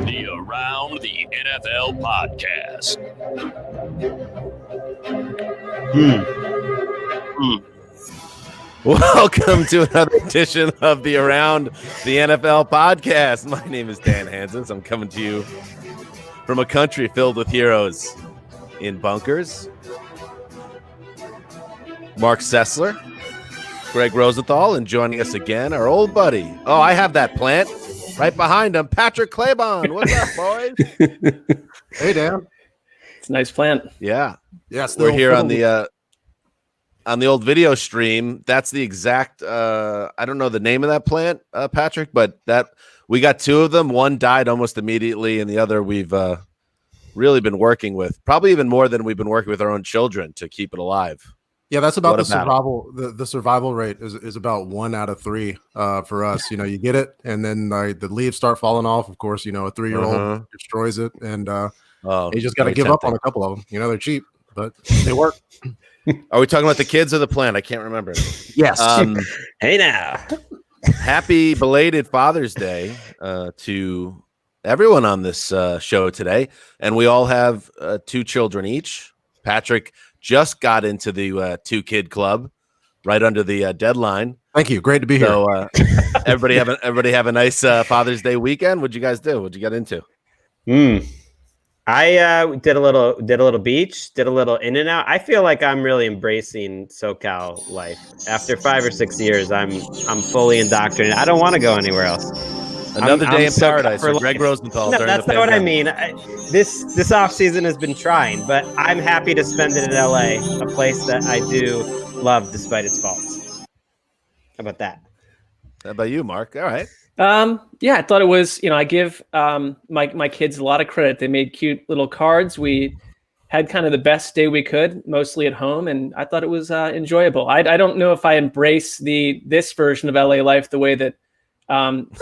The Around the NFL podcast. Welcome to another edition of the Around the NFL podcast. My name is Dan Hansens. I'm coming to you from a country filled with heroes in bunkers. Mark Sessler, Greg Rosenthal, and joining us again, our old buddy. Oh, I have that plant right behind him, Patrick Claybon. What's up, boys? Hey, Dan. It's a nice plant. Yeah. Yes, We're here on the old video stream. That's the exact I don't know the name of that plant, Patrick, but that we got two of them. One died almost immediately, and the other we've really been working with, probably even more than we've been working with our own children to keep it alive. Yeah, that's about the survival. The survival rate is about 1 out of 3 for us. You know, you get it, and then the leaves start falling off. Of course, you know, a 3-year-old destroys it, and you just got to give up on a couple of them. You know, they're cheap, but they work. Are we talking about the kids or the plant? I can't remember. Yes. Hey now. Happy belated Father's Day to everyone on this show today. And we all have 2 children each. Patrick just got into the 2-kid club right under the deadline. Thank you. Great to be here. So everybody have a nice Father's Day weekend. What'd you guys do? What'd you get into? I did a little beach, did a little in and out. I feel like I'm really embracing SoCal life. After 5 or 6 years, I'm fully indoctrinated. I don't want to go anywhere else. Another day in paradise for life. Greg Rosenthal. No, that's not what I mean. This off season has been trying, but I'm happy to spend it in LA, a place that I do love despite its faults. How about that? How about you, Mark? All right. Yeah, I thought it was, I give my kids a lot of credit. They made cute little cards. We had kind of the best day we could, mostly at home, and I thought it was enjoyable. I don't know if I embrace this version of LA life the way that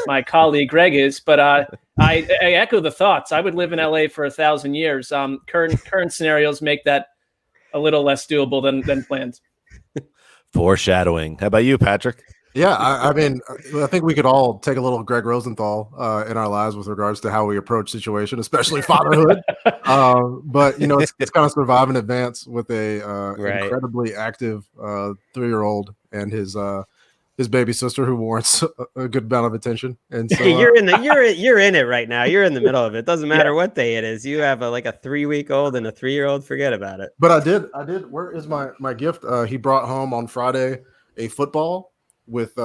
my colleague Greg is, but I echo the thoughts. I would live in LA for 1,000 years. Current scenarios make that a little less doable than planned. Foreshadowing. How about you, Patrick? Yeah, I mean, I think we could all take a little Greg Rosenthal in our lives with regards to how we approach situation, especially fatherhood. But, you know, it's kind of survive in advance with a incredibly active 3-year-old and his baby sister who warrants a good amount of attention. And so you're in it right now. You're in the middle of it. Doesn't matter what day it is. You have a 3-week-old and a 3-year-old. Forget about it. But I did. Where is my gift? He brought home on Friday a football with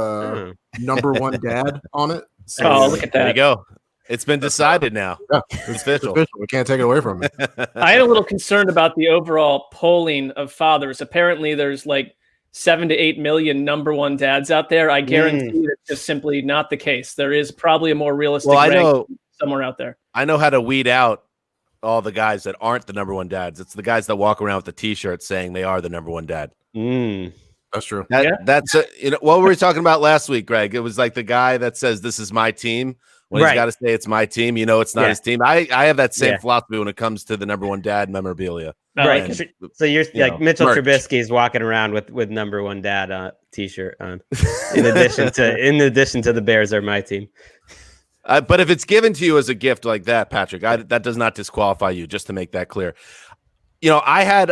number 1 dad on it. So, look at that. There you go. It's been decided now. Yeah, it's official. We can't take it away from me. I had a little concerned about the overall polling of fathers. Apparently there's 7 to 8 million number 1 dads out there. I guarantee that's just simply not the case. There is probably a more realistic rank somewhere out there. I know how to weed out all the guys that aren't the number 1 dads. It's the guys that walk around with the T-shirt saying they are the number 1 dad. That's true. That's what were we talking about last week, Greg? It was like the guy that says this is my team. When he's got to say it's my team, it's not his team. I have that same philosophy when it comes to the number 1 dad memorabilia. Right. So you're like Mitchell Trubisky's walking around with number 1 dad T-shirt on. In addition to the Bears are my team. But if it's given to you as a gift like that, Patrick, that does not disqualify you. Just to make that clear. I had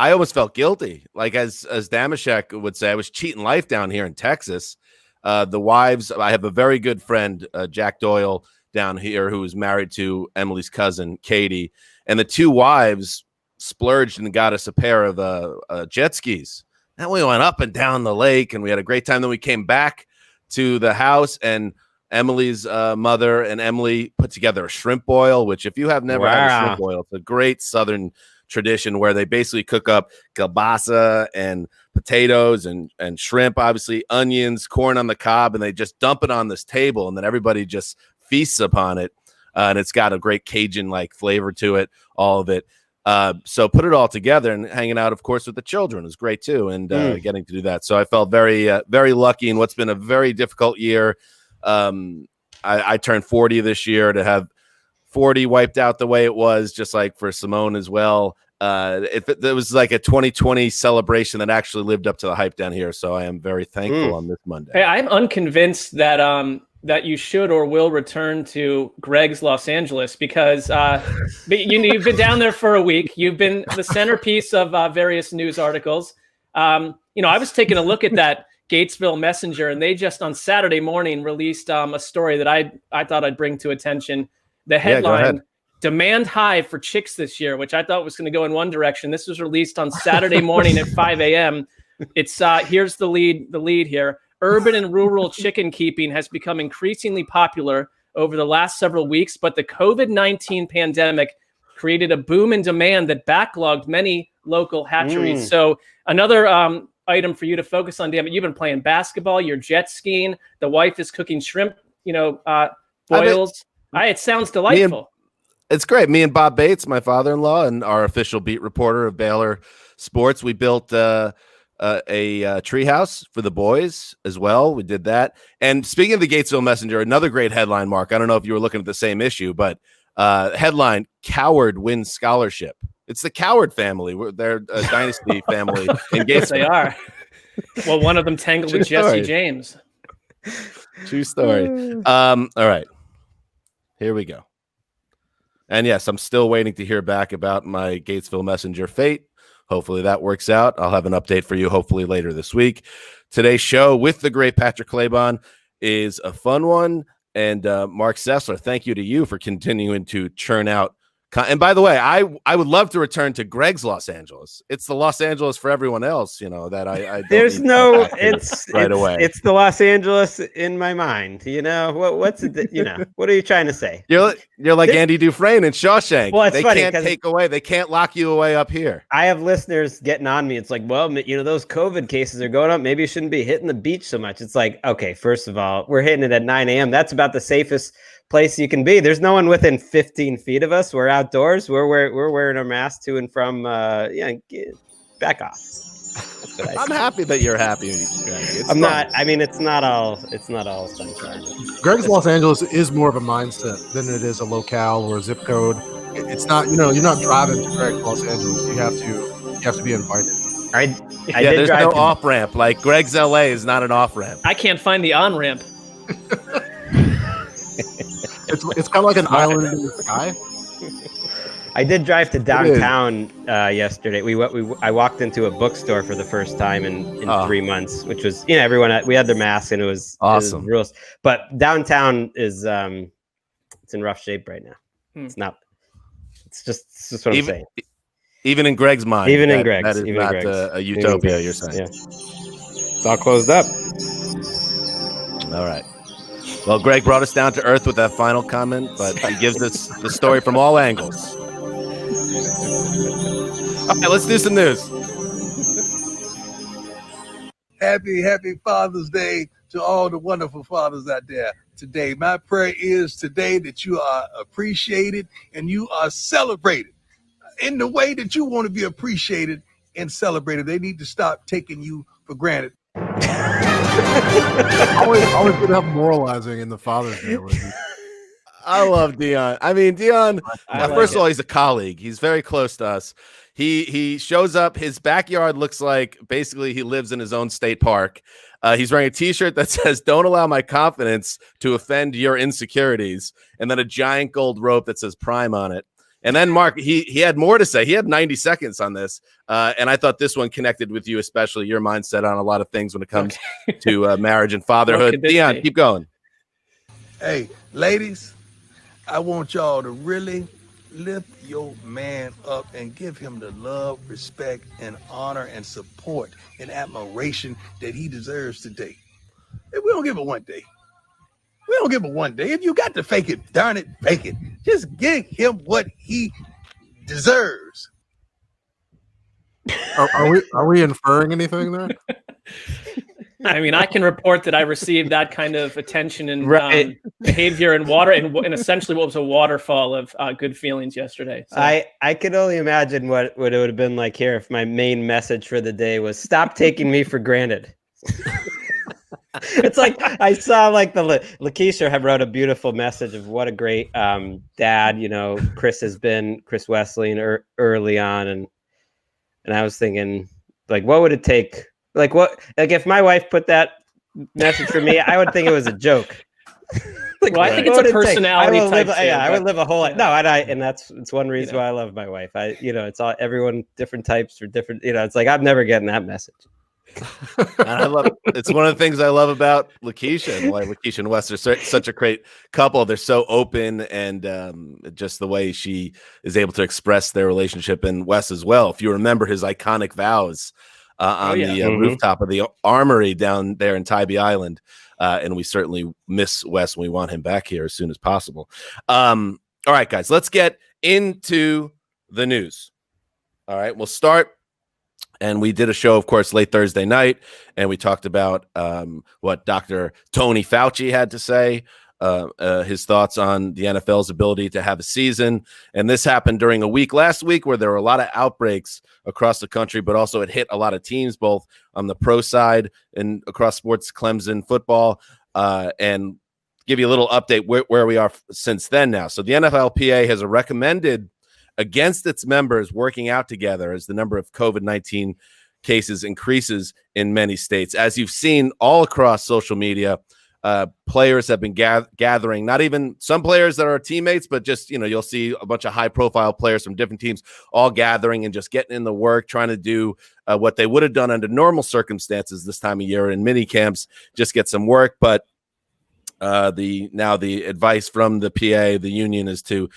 I almost felt guilty. Like as Damashek would say, I was cheating life down here in Texas. The wives, I have a very good friend, Jack Doyle down here, who is married to Emily's cousin, Katie. And the 2 wives splurged and got us a pair of jet skis. And we went up and down the lake and we had a great time. Then we came back to the house and Emily's mother and Emily put together a shrimp boil, which if you have never had a shrimp boil, it's a great Southern tradition where they basically cook up kielbasa and potatoes and shrimp, obviously onions, corn on the cob, and they just dump it on this table and then everybody just feasts upon it. And it's got a great Cajun-like flavor to it, all of it. So put it all together and hanging out, of course, with the children is great too, and getting to do that. So I felt very, very lucky in what's been a very difficult year. I turned 40 this year. To have 40 wiped out the way it was, just like for Simone as well. It was like a 2020 celebration that actually lived up to the hype down here. So I am very thankful on this Monday. Hey, I'm unconvinced that that you should or will return to Greg's Los Angeles because you've been down there for a week. You've been the centerpiece of various news articles. I was taking a look at that Gatesville Messenger, and they just on Saturday morning released a story that I thought I'd bring to attention. The headline, "Demand High for Chicks This Year," which I thought was going to go in one direction. This was released on Saturday morning at 5 a.m. It's here's the lead here. Urban and rural chicken keeping has become increasingly popular over the last several weeks, but the COVID-19 pandemic created a boom in demand that backlogged many local hatcheries. So another item for you to focus on, damn it. You've been playing basketball, you're jet skiing, the wife is cooking shrimp, boils. It sounds delightful. It's great. Me and Bob Bates, my father-in-law and our official beat reporter of Baylor Sports, we built a treehouse for the boys as well. We did that. And speaking of the Gatesville Messenger, another great headline, Mark. I don't know if you were looking at the same issue, but headline, "Coward wins scholarship." It's the Coward family. They're a dynasty family in Gatesville. They are. Well, one of them tangled with Jesse James. True story. All right. Here we go. And yes, I'm still waiting to hear back about my Gatesville Messenger fate. Hopefully that works out. I'll have an update for you hopefully later this week. Today's show with the great Patrick Claybon is a fun one. And Mark Sessler, thank you to you for continuing to churn out. And by the way, I would love to return to Greg's Los Angeles. It's the Los Angeles for everyone else, that I there's no it's right away. It's the Los Angeles in my mind. What's it? What are you trying to say? You're like Andy Dufresne in Shawshank. Well, it's they funny, can't take away. They can't lock you away up here. I have listeners getting on me. It's like, well, those COVID cases are going up. Maybe you shouldn't be hitting the beach so much. It's like, okay, first of all, we're hitting it at 9 a.m. That's about the safest place you can be. There's no one within 15 feet of us. We're outdoors. We're wearing our masks to and from. Back off. I'm happy that you're happy. I'm not. I mean, it's not all sunshine. Greg's Los Angeles is more of a mindset than it is a locale or a zip code. It's not. You're not driving to Greg's Los Angeles. You have to be invited. There's no off ramp. Like Greg's LA is not an off ramp. I can't find the on ramp. It's kind of like an island in the sky. I did drive to downtown yesterday. I walked into a bookstore for the first time in 3 months, which was everyone we had their masks and it was awesome. Rules, but downtown is it's in rough shape right now. It's not. It's just what I'm saying. Even in Greg's mind, that is not a utopia. You're saying it's all closed up. All right. Well, Greg brought us down to earth with that final comment, but he gives us the story from all angles. All right, let's do some news. Happy Father's Day to all the wonderful fathers out there today. My prayer is today that you are appreciated and you are celebrated in the way that you want to be appreciated and celebrated. They need to stop taking you for granted. always good to have moralizing in the Father's Day. I love Dion. I mean, Dion, first of all, he's a colleague. He's very close to us. He shows up. His backyard looks like basically he lives in his own state park. He's wearing a T-shirt that says, "Don't allow my confidence to offend your insecurities," and then a giant gold rope that says Prime on it. And then Mark, he had more to say. He had 90 seconds on this. And I thought this one connected with you, especially your mindset on a lot of things when it comes to marriage and fatherhood. Dion, keep going. Hey, ladies, I want y'all to really lift your man up and give him the love, respect, and honor and support and admiration that he deserves today. If we don't give it one day. We don't give him one day. If you got to fake it, darn it, fake it. Just give him what he deserves. Are we inferring anything there? I mean, I can report that I received that kind of attention and behavior and water and essentially what was a waterfall of good feelings yesterday. So. I could only imagine what it would have been like here if my main message for the day was stop taking me for granted. It's like I saw like the Lakeisha had wrote a beautiful message of what a great dad, Chris Wesley early on. And I was thinking like, what would it take? Like if my wife put that message for me, I would think it was a joke. Like, Well, I think what it's would a it take? personality type too, I would but- live a whole life. No, and it's one reason know. why I love my wife. It's all everyone different types for different. It's like I'm never getting that message. And I love it's one of the things I love about Lakeisha and why Lakeisha and Wes are such a great couple. They're so open, and just the way she is able to express their relationship, and Wes as well. If you remember his iconic vows on the rooftop of the Armory down there in Tybee Island, and we certainly miss Wes and we want him back here as soon as possible. All right, guys, let's get into the news. All right, we'll start. And we did a show, of course, late Thursday night, and we talked about what Dr. Tony Fauci had to say, his thoughts on the NFL's ability to have a season. And this happened during a week last week where there were a lot of outbreaks across the country, but also it hit a lot of teams, both on the pro side and across sports, Clemson football, and give you a little update where we are since then now. So the NFLPA has recommended against its members working out together as the number of COVID-19 cases increases in many states. As you've seen all across social media, players have been gathering, not even some players that are teammates, but just, you'll see a bunch of high profile players from different teams all gathering and just getting in the work, trying to do what they would have done under normal circumstances this time of year in mini camps, just get some work. But the advice from the PA, the union, is to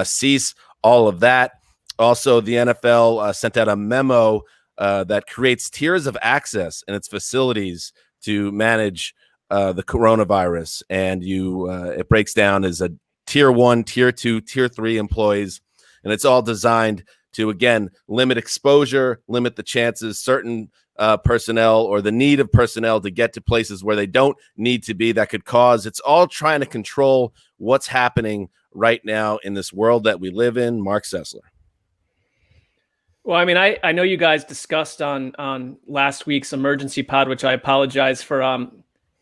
cease all of that. Also, the NFL sent out a memo that creates tiers of access in its facilities to manage the coronavirus, and it breaks down as a tier 1, tier 2, tier 3 employees, and it's all designed to, again, limit exposure, limit the chances certain personnel or the need of personnel to get to places where they don't need to be that could cause. It's all trying to control what's happening right now in this world that we live in. Mark Sessler. Well, I mean, I know you guys discussed on last week's emergency pod, which I apologize for,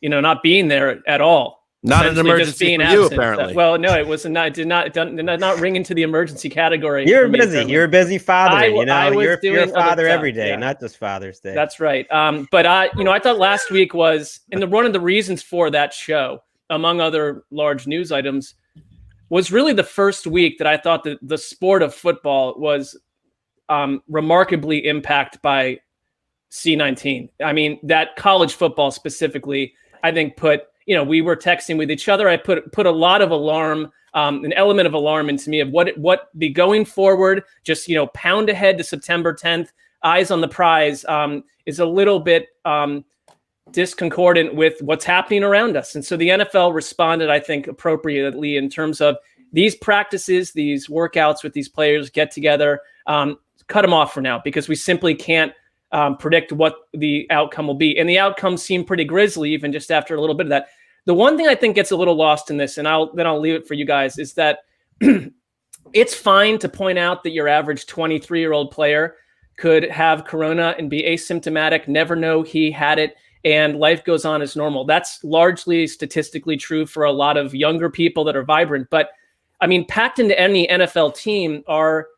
not being there at all. Not an emergency for you, apparently. Well, no, it was not. It did not ring into the emergency category. You're busy. You're a busy father. You're a father every day, yeah. Not just Father's Day. That's right. But I thought last week was, and one of the reasons for that show, among other large news items, was really the first week that I thought that the sport of football was remarkably impacted by C-19. I mean, that college football specifically, I think we were texting with each other. I put a lot of alarm, an element of alarm into me of what the going forward, just, pound ahead to September 10th, eyes on the prize, is a little bit disconcordant with what's happening around us. And so the NFL responded, I think, appropriately in terms of these practices, these workouts with these players, get together, cut them off for now, because we simply can't predict what the outcome will be. And the outcomes seem pretty grisly, even just after a little bit of that. The one thing I think gets a little lost in this, and I'll leave it for you guys, is that it's fine to point out that your average 23-year-old player could have corona and be asymptomatic, never know he had it, and life goes on as normal. That's largely statistically true for a lot of younger people that are vibrant. But I mean, packed into any NFL team are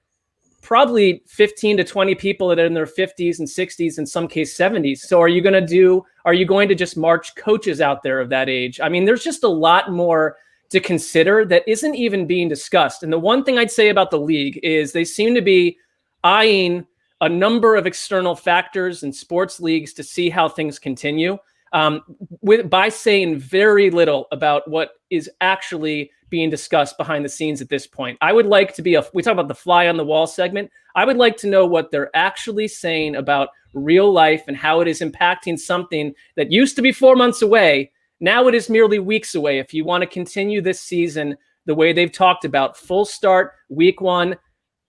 probably 15 to 20 people that are in their 50s and 60s, in some case 70s. So are you going to just march coaches out there of that age? I mean, there's just a lot more to consider that isn't even being discussed. And the one thing I'd say about the league is they seem to be eyeing a number of external factors in sports leagues to see how things continue, by saying very little about what is actually being discussed behind the scenes at this point. I would like to we talk about the fly on the wall segment. I would like to know what they're actually saying about real life and how it is impacting something that used to be 4 months away. Now it is merely weeks away. If you want to continue this season the way they've talked about, full start, week 1,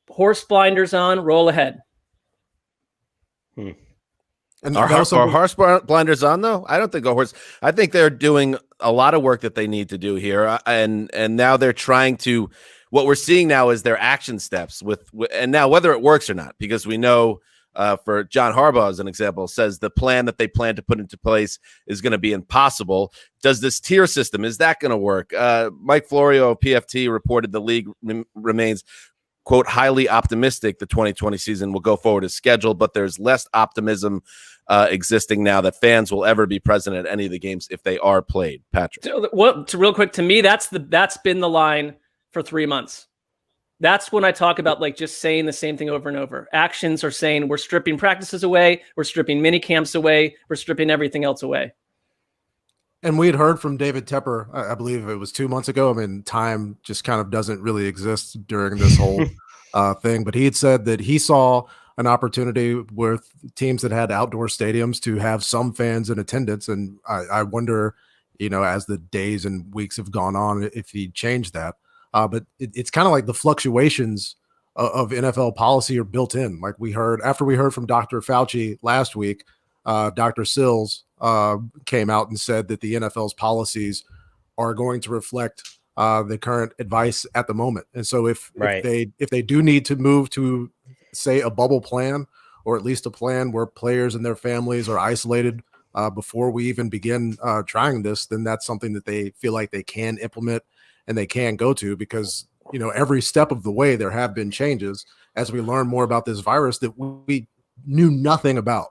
horse blinders on, roll ahead. And Are horse blinders on, though? I don't think I think they're doing a lot of work that they need to do here, and now they're trying to. What we're seeing now is their action steps and now whether it works or not, because we know for John Harbaugh, as an example, says the plan that they plan to put into place is going to be impossible. Does this tier system, is that going to work? Mike Florio of PFT reported the league remains quote, highly optimistic the 2020 season will go forward as scheduled, but there's less optimism existing now that fans will ever be present at any of the games if they are played. Patrick. Real quick, to me, that's been the line for 3 months. That's when I talk about like just saying the same thing over and over. Actions are saying we're stripping practices away, we're stripping mini camps away, we're stripping everything else away. And we had heard from David Tepper, I believe it was 2 months ago. I mean, time just kind of doesn't really exist during this whole thing. But he had said that he saw an opportunity with teams that had outdoor stadiums to have some fans in attendance. And I wonder, as the days and weeks have gone on, if he changed that. But it's kind of like the fluctuations of NFL policy are built in. Like after we heard from Dr. Fauci last week, Dr. Sills came out and said that the NFL's policies are going to reflect the current advice at the moment. And so if they do need to move to, say, a bubble plan, or at least a plan where players and their families are isolated before we even begin trying this, then that's something that they feel like they can implement and they can go to, because every step of the way there have been changes as we learn more about this virus that we knew nothing about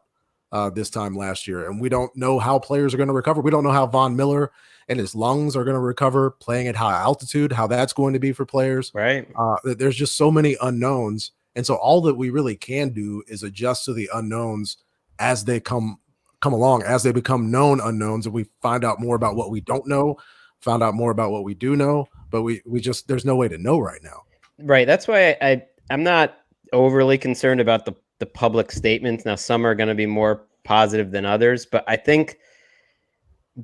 this time last year. And we don't know how players are going to recover. We don't know how Von Miller and his lungs are going to recover playing at high altitude, how that's going to be for players. Right. There's just so many unknowns. And so all that we really can do is adjust to the unknowns as they come along, as they become known unknowns, and we find out more about what we don't know, found out more about what we do know, but we just, there's no way to know right now. Right. That's why I'm not overly concerned about the public statements. Now, some are going to be more positive than others, but I think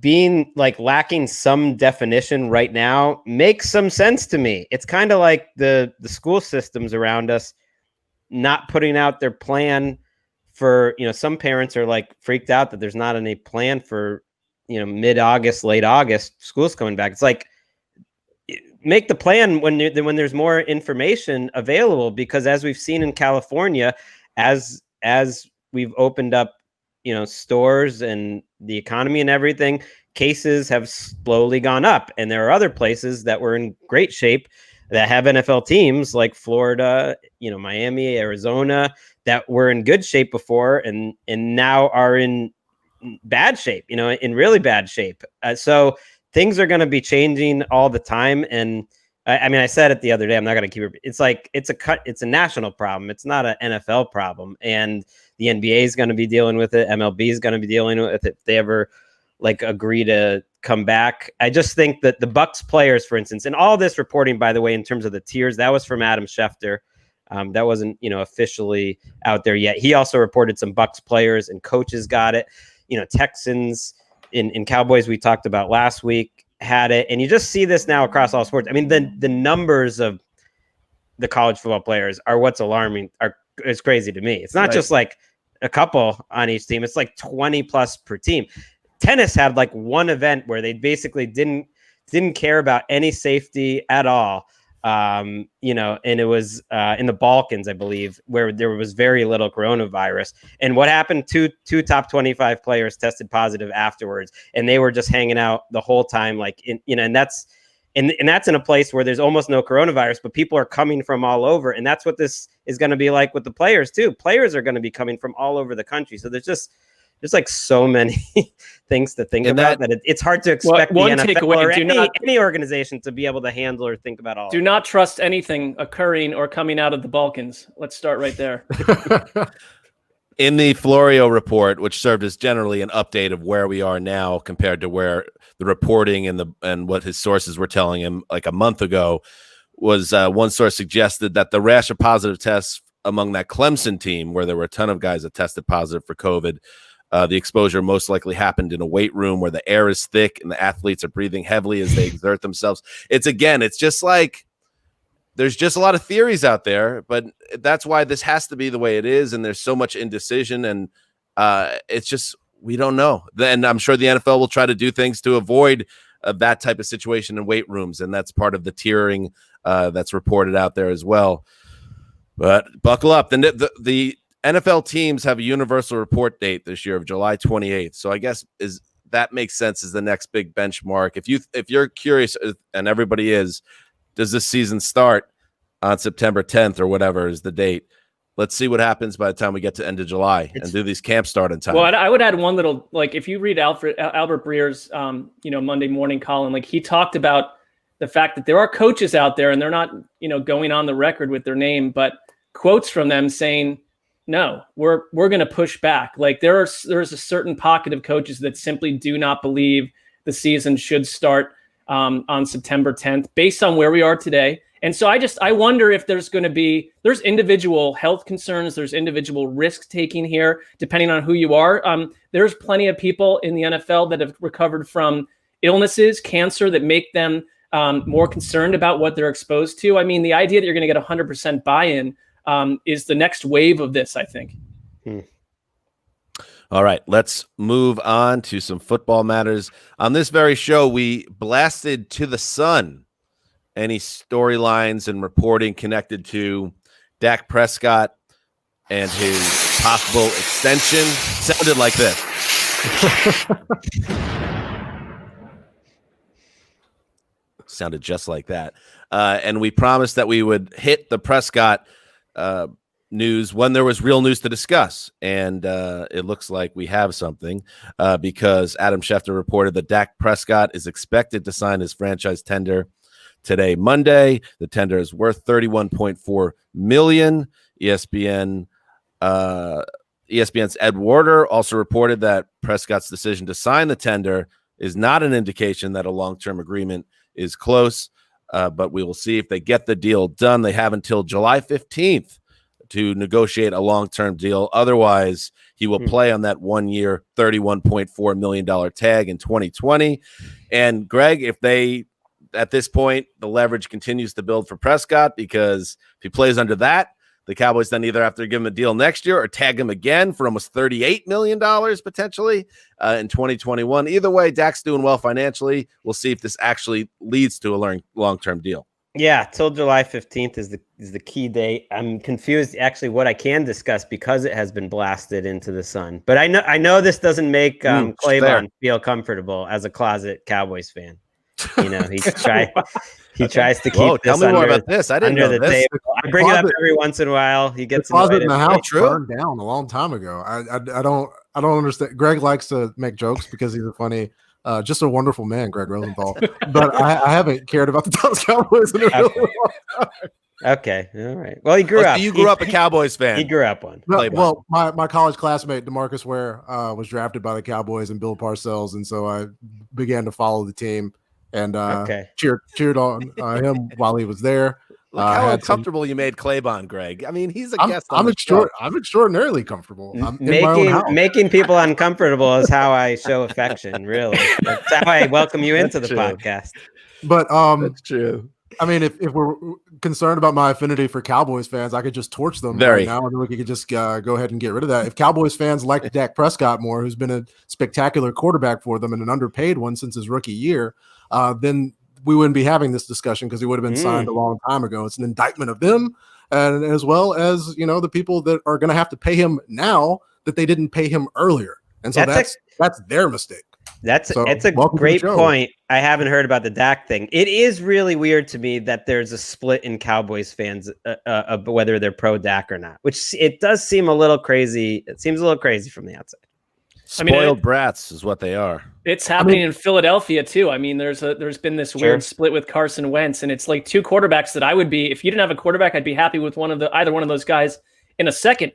being like lacking some definition right now makes some sense to me. It's kind of like the school systems around us not putting out their plan for, some parents are like freaked out that there's not any plan for, mid-August, late August, school's coming back. It's like, make the plan when there's more information available, because as we've seen in California, as we've opened up, stores and the economy and everything, cases have slowly gone up. And there are other places that were in great shape that have NFL teams like Florida, Miami, Arizona, that were in good shape before and now are in bad shape, in really bad shape. So things are going to be changing all the time. And I said it the other day, I'm not going to keep it. It's like, it's a national problem. It's not an NFL problem. And the NBA is going to be dealing with it. MLB is going to be dealing with it if they ever agree to come back. I just think that the Bucks players, for instance, and all this reporting, by the way, in terms of the tiers, that was from Adam Schefter. That wasn't, officially out there yet. He also reported some Bucks players and coaches got it. Texans in Cowboys, we talked about last week, had it. And you just see this now across all sports. I mean, the numbers of the college football players are what's alarming. It's crazy to me. It's not just like a couple on each team. It's like 20 plus per team. Tennis had like one event where they basically didn't care about any safety at all. And it was in the Balkans, I believe, where there was very little coronavirus. And what happened? Two top 25 players tested positive afterwards, and they were just hanging out the whole time. And that's in a place where there's almost no coronavirus, but people are coming from all over. And that's what this is going to be like with the players too. Players are going to be coming from all over the country. So there's like so many things to think about that it's hard to expect the NFL or any organization to be able to handle or think about all. Do not trust anything occurring or coming out of the Balkans. Let's start right there. In the Florio report, which served as generally an update of where we are now compared to where the reporting and what his sources were telling him like a month ago, was one source suggested that the rash of positive tests among that Clemson team, where there were a ton of guys that tested positive for COVID, the exposure most likely happened in a weight room where the air is thick and the athletes are breathing heavily as they exert themselves. It's just like there's just a lot of theories out there, but that's why this has to be the way it is. And there's so much indecision, and it's just we don't know. And I'm sure the NFL will try to do things to avoid that type of situation in weight rooms, and that's part of the tiering that's reported out there as well. But buckle up. The NFL teams have a universal report date this year of July 28th. So I guess that makes sense as the next big benchmark. If you're curious, and everybody is, does this season start? on September 10th or whatever is the date. Let's see what happens by the time we get to end of July and do these camps start in time. Well, I would add one little, like, if you read Albert Breer's, Monday morning column, like, he talked about the fact that there are coaches out there and they're not, going on the record with their name, but quotes from them saying, no, we're going to push back. Like, there's a certain pocket of coaches that simply do not believe the season should start on September 10th based on where we are today. And so I wonder if there's individual health concerns, there's individual risk taking here, depending on who you are. There's plenty of people in the NFL that have recovered from illnesses, cancer, that make them more concerned about what they're exposed to. I mean, the idea that you're going to get 100% buy-in is the next wave of this, I think. All right, let's move on to some football matters. On this very show, we blasted to the sun any storylines and reporting connected to Dak Prescott and his possible extension. Sounded like this. Sounded just like that. And we promised that we would hit the Prescott news when there was real news to discuss. And it looks like we have something because Adam Schefter reported that Dak Prescott is expected to sign his franchise tender today, Monday. The tender is worth $31.4 million. ESPN's Ed Warder also reported that Prescott's decision to sign the tender is not an indication that a long-term agreement is close, but we will see if they get the deal done. They have until July 15th to negotiate a long-term deal. Otherwise, he will play on that 1-year, $31.4 million tag in 2020. And Greg, if they, at this point, the leverage continues to build for Prescott, because if he plays under that, the Cowboys then either have to give him a deal next year or tag him again for almost $38 million potentially in 2021. Either way, Dak's doing well financially. We'll see if this actually leads to a long-term deal. Yeah, till July 15th is the key date. I'm confused actually what I can discuss because it has been blasted into the sun. But I know this doesn't make Claiborne feel comfortable as a closet Cowboys fan. He tries to keep tell me more about this. I didn't know the this. table. I bring it up every once in a while. He gets the closet in the house true. burned down a long time ago. I don't understand. Greg likes to make jokes because he's a funny, just a wonderful man, Greg Rosenthal. But I haven't cared about the Dallas Cowboys in a really long time. Okay, all right. Well, he grew up. You grew up a Cowboys fan. He grew up one. Well, my college classmate DeMarcus Ware was drafted by the Cowboys and Bill Parcells, and so I began to follow the team and cheered on him while he was there. Look how uncomfortable you made Claiborne, Greg. I mean, he's a guest. I'm extraordinarily comfortable. Making people uncomfortable is how I show affection. Really, that's how I welcome you into the podcast. But that's true. I mean, if we're concerned about my affinity for Cowboys fans, I could just torch them right now, and we could just go ahead and get rid of that. If Cowboys fans like Dak Prescott more, who's been a spectacular quarterback for them and an underpaid one since his rookie year, then we wouldn't be having this discussion because he would have been signed a long time ago. It's an indictment of them, and as well as the people that are going to have to pay him now that they didn't pay him earlier, and so that's their mistake. It's a great point. I haven't heard about the Dak thing. It is really weird to me that there's a split in Cowboys fans of whether they're pro Dak or not, which it does seem a little crazy. It seems a little crazy from the outside. Spoiled brats is what they are. It's happening in Philadelphia too. I mean, there's been this weird split with Carson Wentz, and it's like two quarterbacks that I would be, if you didn't have a quarterback, I'd be happy with either one of those guys in a second.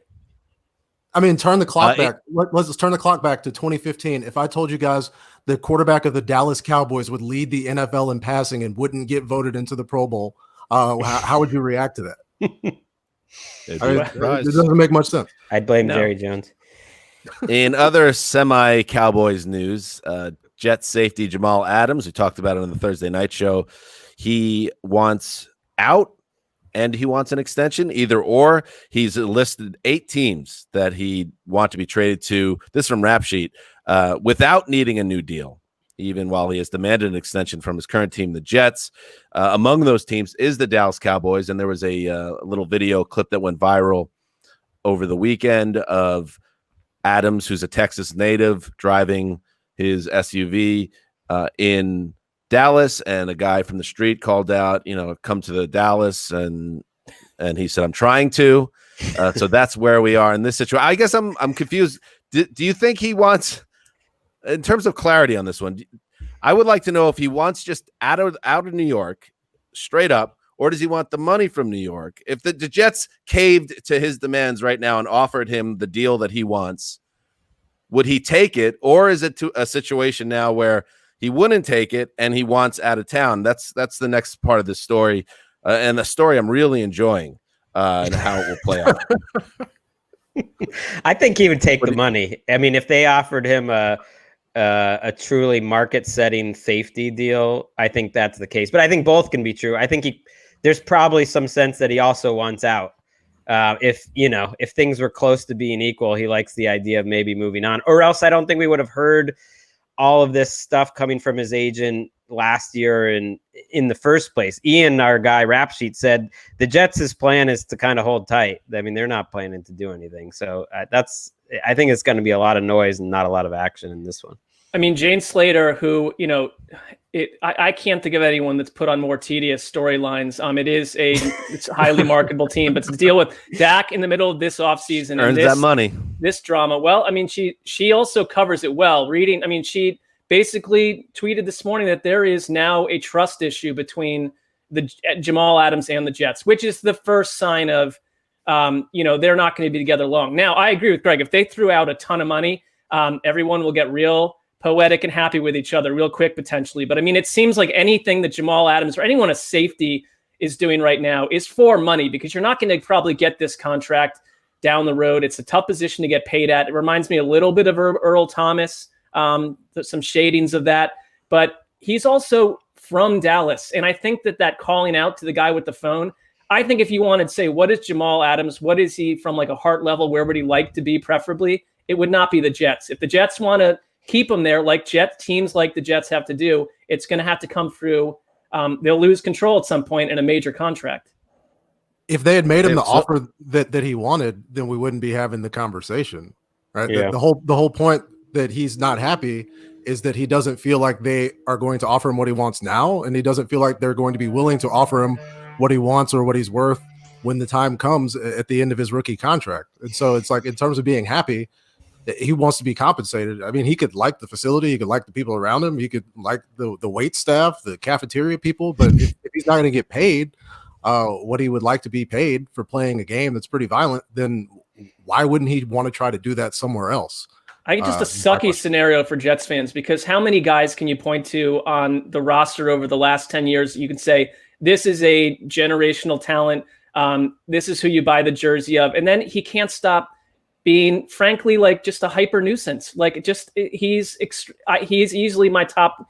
I mean, turn the clock back. Let's turn the clock back to 2015. If I told you guys the quarterback of the Dallas Cowboys would lead the NFL in passing and wouldn't get voted into the Pro Bowl, how would you react to that? It doesn't make much sense. I'd blame Jerry Jones. In other semi-Cowboys news, Jets safety Jamal Adams, we talked about it on the Thursday night show, he wants out and he wants an extension, either or. He's listed 8 teams that he'd want to be traded to, this from Rap Sheet, without needing a new deal, even while he has demanded an extension from his current team, the Jets. Among those teams is the Dallas Cowboys, and there was a little video clip that went viral over the weekend of Adams, who's a Texas native, driving his SUV in Dallas, and a guy from the street called out, come to the Dallas, and And he said, I'm trying to. So that's where we are in this situation. I guess I'm confused. Do you think he wants, in terms of clarity on this one, I would like to know if he wants just out of New York, straight up, or does he want the money from New York? If the Jets caved to his demands right now and offered him the deal that he wants, would he take it? Or is it to a situation now where he wouldn't take it and he wants out of town? That's the next part of the story. And the story I'm really enjoying and how it will play out. I think he would take the money. I mean, if they offered him a truly market-setting safety deal, I think that's the case. But I think both can be true. I think there's probably some sense that he also wants out. If things were close to being equal, he likes the idea of maybe moving on. Or else I don't think we would have heard all of this stuff coming from his agent last year in the first place. Ian, our guy, Rap Sheet, said the Jets' plan is to kind of hold tight. I mean, they're not planning to do anything. So I think it's going to be a lot of noise and not a lot of action in this one. I mean, Jane Slater, who, I can't think of anyone that's put on more tedious storylines. It's a highly marketable team, but to deal with Dak in the middle of this offseason earns and that money, this drama. Well, I mean, she also covers it well. She basically tweeted this morning that there is now a trust issue between the Jamal Adams and the Jets, which is the first sign of, they're not going to be together long. Now, I agree with Greg. If they threw out a ton of money, everyone will get real poetic and happy with each other real quick, potentially. But I mean, it seems like anything that Jamal Adams or anyone at safety is doing right now is for money, because you're not going to probably get this contract down the road. It's a tough position to get paid at. It reminds me a little bit of Earl Thomas, some shadings of that, but he's also from Dallas. And I think that calling out to the guy with the phone, I think if you wanted to say, what is Jamal Adams? What is he from, like a heart level? Where would he like to be preferably? It would not be the Jets. If the Jets want to keep him there, like teams like the Jets have to do, it's going to have to come through. They'll lose control at some point in a major contract. If they had made him the offer that he wanted, then we wouldn't be having the conversation, right? Yeah. The whole point that he's not happy is that he doesn't feel like they are going to offer him what he wants now, and he doesn't feel like they're going to be willing to offer him what he wants or what he's worth when the time comes at the end of his rookie contract. And so it's like, in terms of being happy, he wants to be compensated. I mean, he could like the facility, he could like the people around him, he could like the wait staff, the cafeteria people, but if he's not going to get paid what he would like to be paid for playing a game that's pretty violent, then why wouldn't he want to try to do that somewhere else? I think just a sucky scenario for Jets fans, because how many guys can you point to on the roster over the last 10 years? You can say, this is a generational talent. This is who you buy the jersey of. And then he can't stop being, frankly, like just a hyper nuisance. Like, just he's easily my top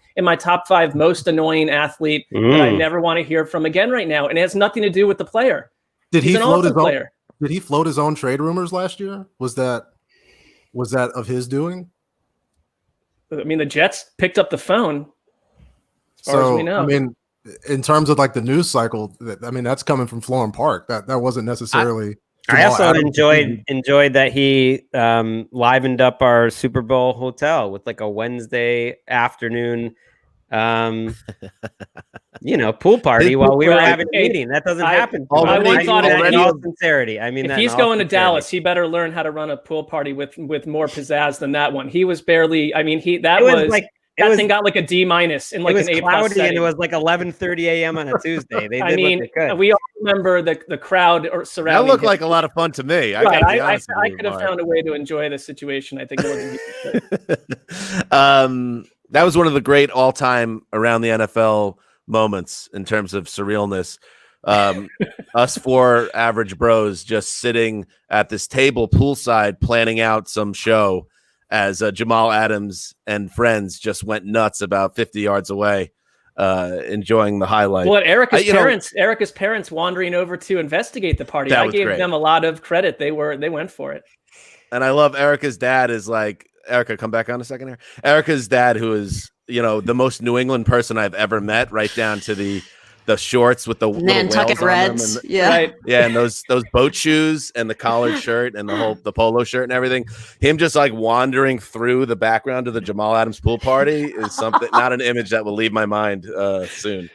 5 most annoying athlete that I never want to hear from again right now. And it has nothing to do with the player. Did he float his own trade rumors last year? Was that of his doing? I mean, the Jets picked up the phone, as far as we know. I mean, in terms of like the news cycle, that's coming from Florham Park. That wasn't necessarily. I also enjoyed that he livened up our Super Bowl hotel with like a Wednesday afternoon, pool party while we were having a meeting. That doesn't happen. In all sincerity, I mean, if he's going to Dallas, he better learn how to run a pool party with more pizzazz than that one. He was barely. I mean, that thing got like a D- in like an A+. It was cloudy and it was like 11:30 a.m. on a Tuesday. They did what they could. We all remember the crowd or surrounding. That looked like a lot of fun to me. I could have found a way to enjoy the situation. I think it wasn't. That was one of the great all-time around the NFL moments in terms of surrealness. Us 4 average bros just sitting at this table poolside planning out some show as Jamal Adams and friends just went nuts about 50 yards away, enjoying the highlight. Well, Erica's parents wandering over to investigate the party. I gave them a lot of credit. They went for it. And I love Erica's dad is like, Erica, come back on a second here. Erica's dad, who is, the most New England person I've ever met, right down to the shorts with the Nantucket Reds, and those boat shoes and the collared shirt and the polo shirt and everything. Him just like wandering through the background of the Jamal Adams pool party is something, not an image that will leave my mind soon.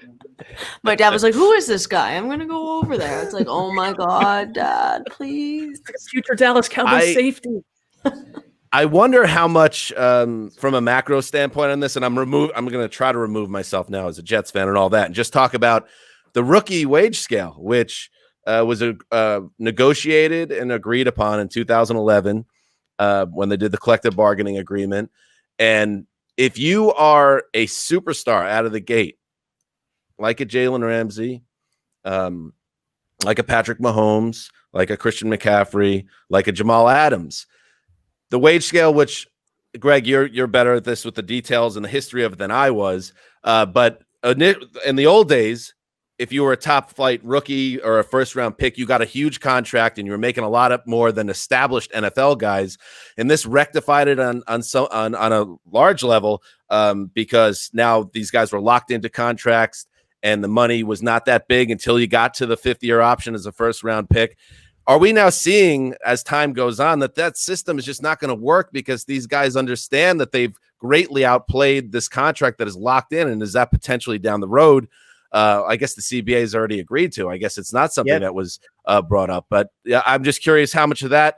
My dad was like, "Who is this guy? I'm gonna go over there." It's like, "Oh my god, Dad, please." Future Dallas Cowboys safety. I wonder how much, from a macro standpoint on this, and I'm going to try to remove myself now as a Jets fan and all that, and just talk about the rookie wage scale, which was negotiated and agreed upon in 2011 when they did the collective bargaining agreement. And if you are a superstar out of the gate, like a Jalen Ramsey, like a Patrick Mahomes, like a Christian McCaffrey, like a Jamal Adams, the wage scale, which, Greg, you're better at this with the details and the history of it than I was. But in the old days, if you were a top flight rookie or a first round pick, you got a huge contract and you were making a lot more than established NFL guys. And this rectified it on a large level because now these guys were locked into contracts and the money was not that big until you got to the 5th-year option as a first round pick. Are we now seeing, as time goes on, that system is just not going to work because these guys understand that they've greatly outplayed this contract that is locked in? And is that potentially down the road? I guess the CBA has already agreed to. I guess it's not something that was brought up. But I'm just curious how much of that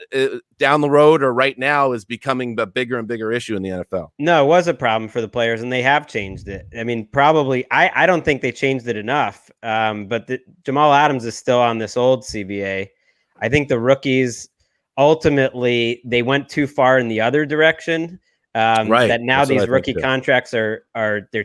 down the road or right now is becoming a bigger and bigger issue in the NFL. No, it was a problem for the players, and they have changed it. I mean, probably I don't think they changed it enough. But Jamal Adams is still on this old CBA. I think the rookies ultimately they went too far in the other direction. That now these rookie contracts they're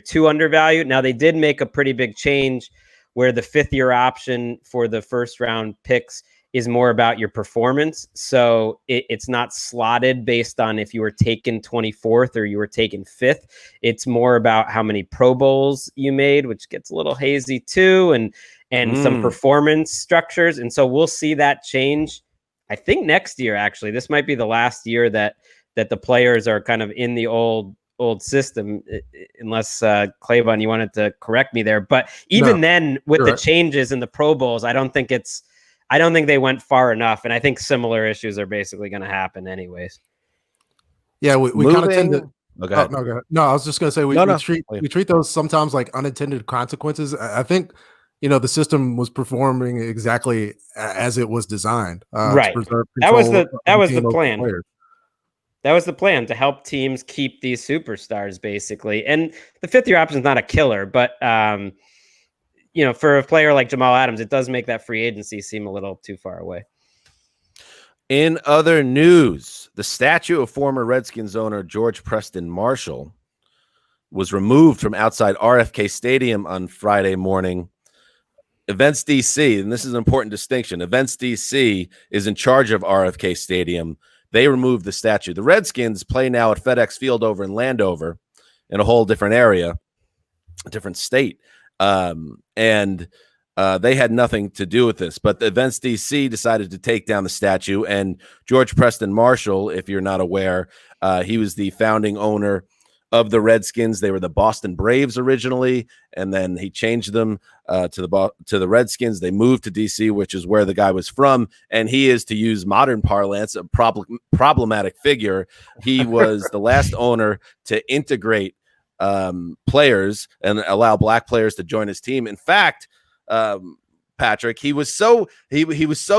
too undervalued. Now they did make a pretty big change where the 5th-year option for the first round picks is more about your performance. So it's not slotted based on if you were taken 24th or you were taken 5th. It's more about how many Pro Bowls you made, which gets a little hazy too, and some performance structures. And so we'll see that change. I think next year, actually, this might be the last year that the players are kind of in the old system, unless Claybon, you wanted to correct me there. But even then, with the changes in the Pro Bowls, I don't think they went far enough. And I think similar issues are basically going to happen anyways. Yeah, we kind of tend to. Okay. No, I was just going to say we treat those sometimes like unintended consequences. I think the system was performing exactly as it was designed. Right. That was the plan. Players. That was the plan, to help teams keep these superstars, basically. And the 5th-year option is not a killer, but for a player like Jamal Adams, it does make that free agency seem a little too far away. In other news, the statue of former Redskins owner George Preston Marshall was removed from outside RFK Stadium on Friday morning. Events DC, and this is an important distinction, Events DC is in charge of RFK Stadium. They removed the statue. The Redskins play now at FedEx Field over in Landover, in a whole different area, a different state. And they had nothing to do with this. But the Events DC decided to take down the statue. And George Preston Marshall, if you're not aware, he was the founding owner of the Redskins. They were the Boston Braves originally, and then he changed them to the Redskins. They moved to DC, which is where the guy was from, and he is, to use modern parlance, a problematic figure. He was the last owner to integrate players and allow black players to join his team. In fact, Patrick, he was so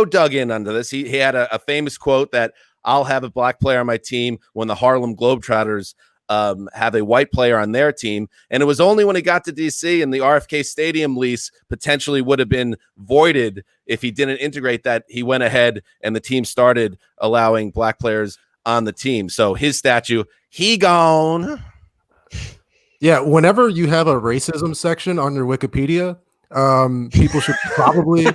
dug in under this. He had a famous quote that, "I'll have a black player on my team when the Harlem Globetrotters have a white player on their team." And it was only when he got to DC and the RFK Stadium lease potentially would have been voided if he didn't integrate that, he went ahead and the team started allowing black players on the team. So his statue, he gone. Yeah, whenever you have a racism section on your Wikipedia, people should probably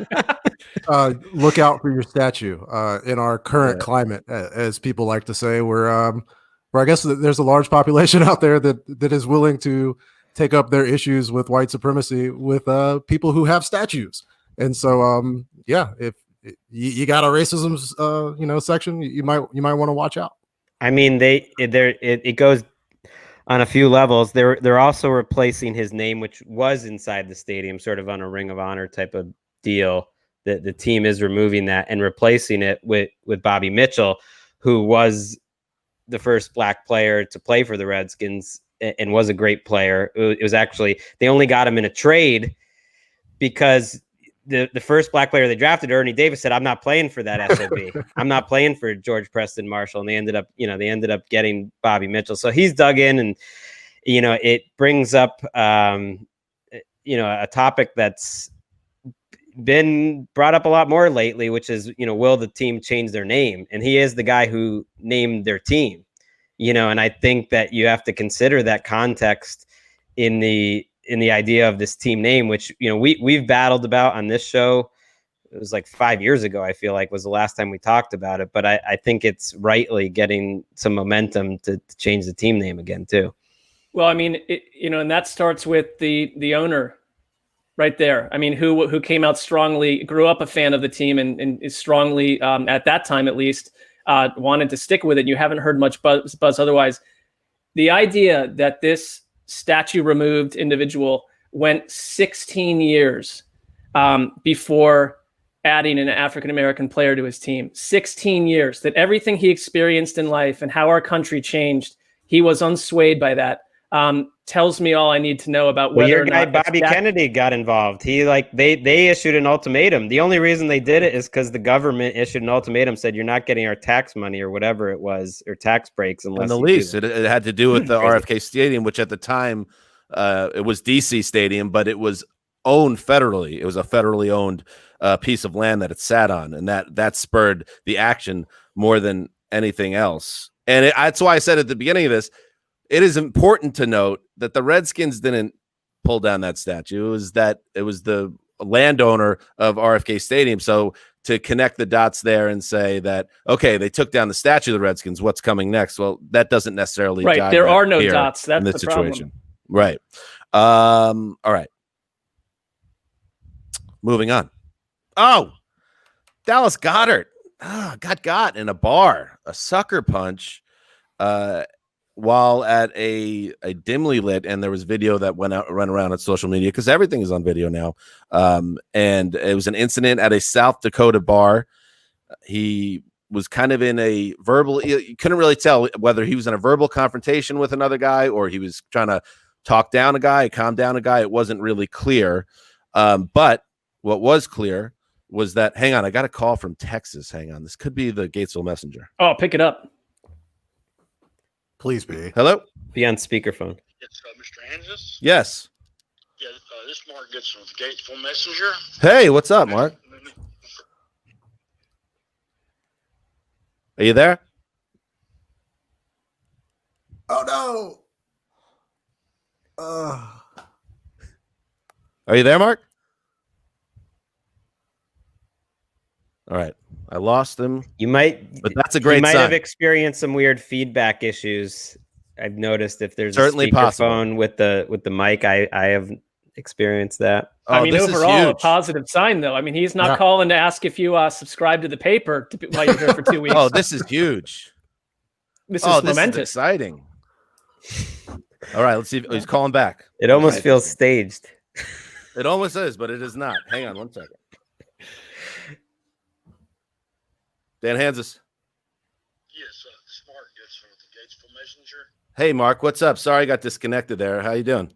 look out for your statue in our current climate, as people like to say, where I guess there's a large population out there that is willing to take up their issues with white supremacy with people who have statues. And so, if you got a racism, section, you might want to watch out. I mean, it goes on a few levels. They're also replacing his name, which was inside the stadium, sort of on a Ring of Honor type of deal. The team is removing that and replacing it with Bobby Mitchell, who was the first black player to play for the Redskins and was a great player. It was actually, they only got him in a trade because the first black player they drafted, Ernie Davis, said, "I'm not playing for that SOB. I'm not playing for George Preston Marshall." And they ended up getting Bobby Mitchell. So he's dug in, and it brings up a topic that's been brought up a lot more lately, which is, will the team change their name? And he is the guy who named their team, and I think that you have to consider that context in the idea of this team name, which, we've battled about on this show. It was like 5 years ago, I feel like was the last time we talked about it, but I think it's rightly getting some momentum to change the team name again too. Well, I mean, and that starts with the owner right there. I mean, who came out strongly, grew up a fan of the team, and is strongly, at that time at least, wanted to stick with it. You haven't heard much buzz otherwise. The idea that this statue removed individual went 16 years before adding an African-American player to his team. 16 years, that everything he experienced in life and how our country changed, he was unswayed by that. Tells me all I need to know about whether your or guy not Bobby Kennedy got involved. They issued an ultimatum. The only reason they did it is because the government issued an ultimatum, said you're not getting our tax money or whatever it was, or tax breaks unless and the lease. It had to do with the RFK Stadium, which at the time it was DC Stadium, but it was owned federally. It was a federally owned piece of land that it sat on, and that spurred the action more than anything else. And that's why I said at the beginning of this, it is important to note that the Redskins didn't pull down that statue. It was the landowner of RFK Stadium. So to connect the dots there and say that, okay, they took down the statue of the Redskins, what's coming next? Well, that doesn't necessarily right. There are no dots. That's the situation. Right. All right. Moving on. Oh, Dallas Goedert got in a bar, a sucker punch, while at a dimly lit, and there was video that went around on social media because everything is on video now. And it was an incident at a South Dakota bar. He was kind of in a verbal, you couldn't really tell whether he was in a verbal confrontation with another guy or he was trying to talk down a guy, calm down a guy. It wasn't really clear. But what was clear was that, hang on, I got a call from Texas. Hang on. This could be the Gatesville Messenger. Oh, pick it up. Please be. Hello? Be on speakerphone. It's Mr. Anzus. Yes. Yeah, this is Mark Goodson with Gatesville Messenger. Hey, what's up, Mark? Are you there? Oh no. Are you there, Mark? All right. I lost him. You might, but that's a great You might sign. have experienced some weird feedback issues. I've noticed if there's Certainly a speakerphone with the mic, I have experienced that. Oh, I mean, this overall, a positive sign, though. I mean, he's not calling to ask if you subscribe to the paper while you're here for 2 weeks. Oh, this is huge. This is momentous. Is exciting. All right, let's see if he's calling back. It almost feels staged. It almost is, but it is not. Hang on 1 second. Dan Hansis. Yes, this is Mark Goodson with the Gatesville Messenger. Hey, Mark, what's up? Sorry I got disconnected there. How you doing?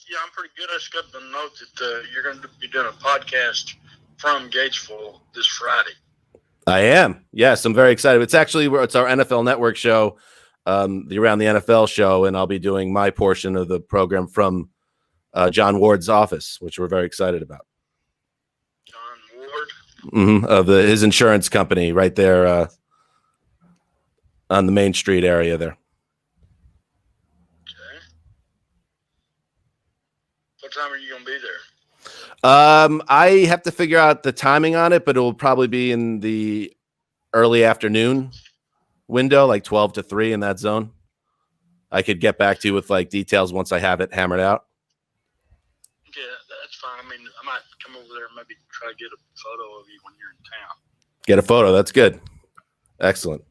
Yeah, I'm pretty good. I just got the note that you're going to be doing a podcast from Gatesville this Friday. I am. Yes, I'm very excited. It's our NFL Network show, the Around the NFL show, and I'll be doing my portion of the program from John Ward's office, which we're very excited about. John Ward? Of his insurance company right there on the Main Street area there. Okay. What time are you going to be there? I have to figure out the timing on it, but it will probably be in the early afternoon window, like 12 to 3 in that zone. I could get back to you with like details once I have it hammered out. Yeah, that's fine. I mean, I might come over there and maybe try to get a photo of you when you're in town. Get a photo. That's good. Excellent.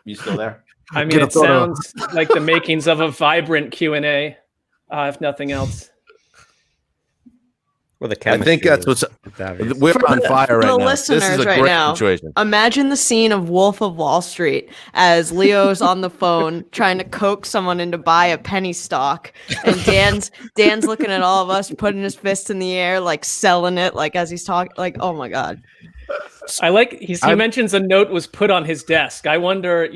You still there? I mean, it sounds like the makings of a vibrant Q&A, if nothing else. Well, the I chemistry. think that's what's. it's obvious. We're on fire For right the now. listeners This is a right great now, situation. imagine the scene of Wolf of Wall Street as Leo's on the phone trying to coax someone into buy a penny stock, and Dan's looking at all of us, putting his fist in the air, like selling it, like as he's talking. Like, oh my god. I like he mentions a note was put on his desk. I wonder,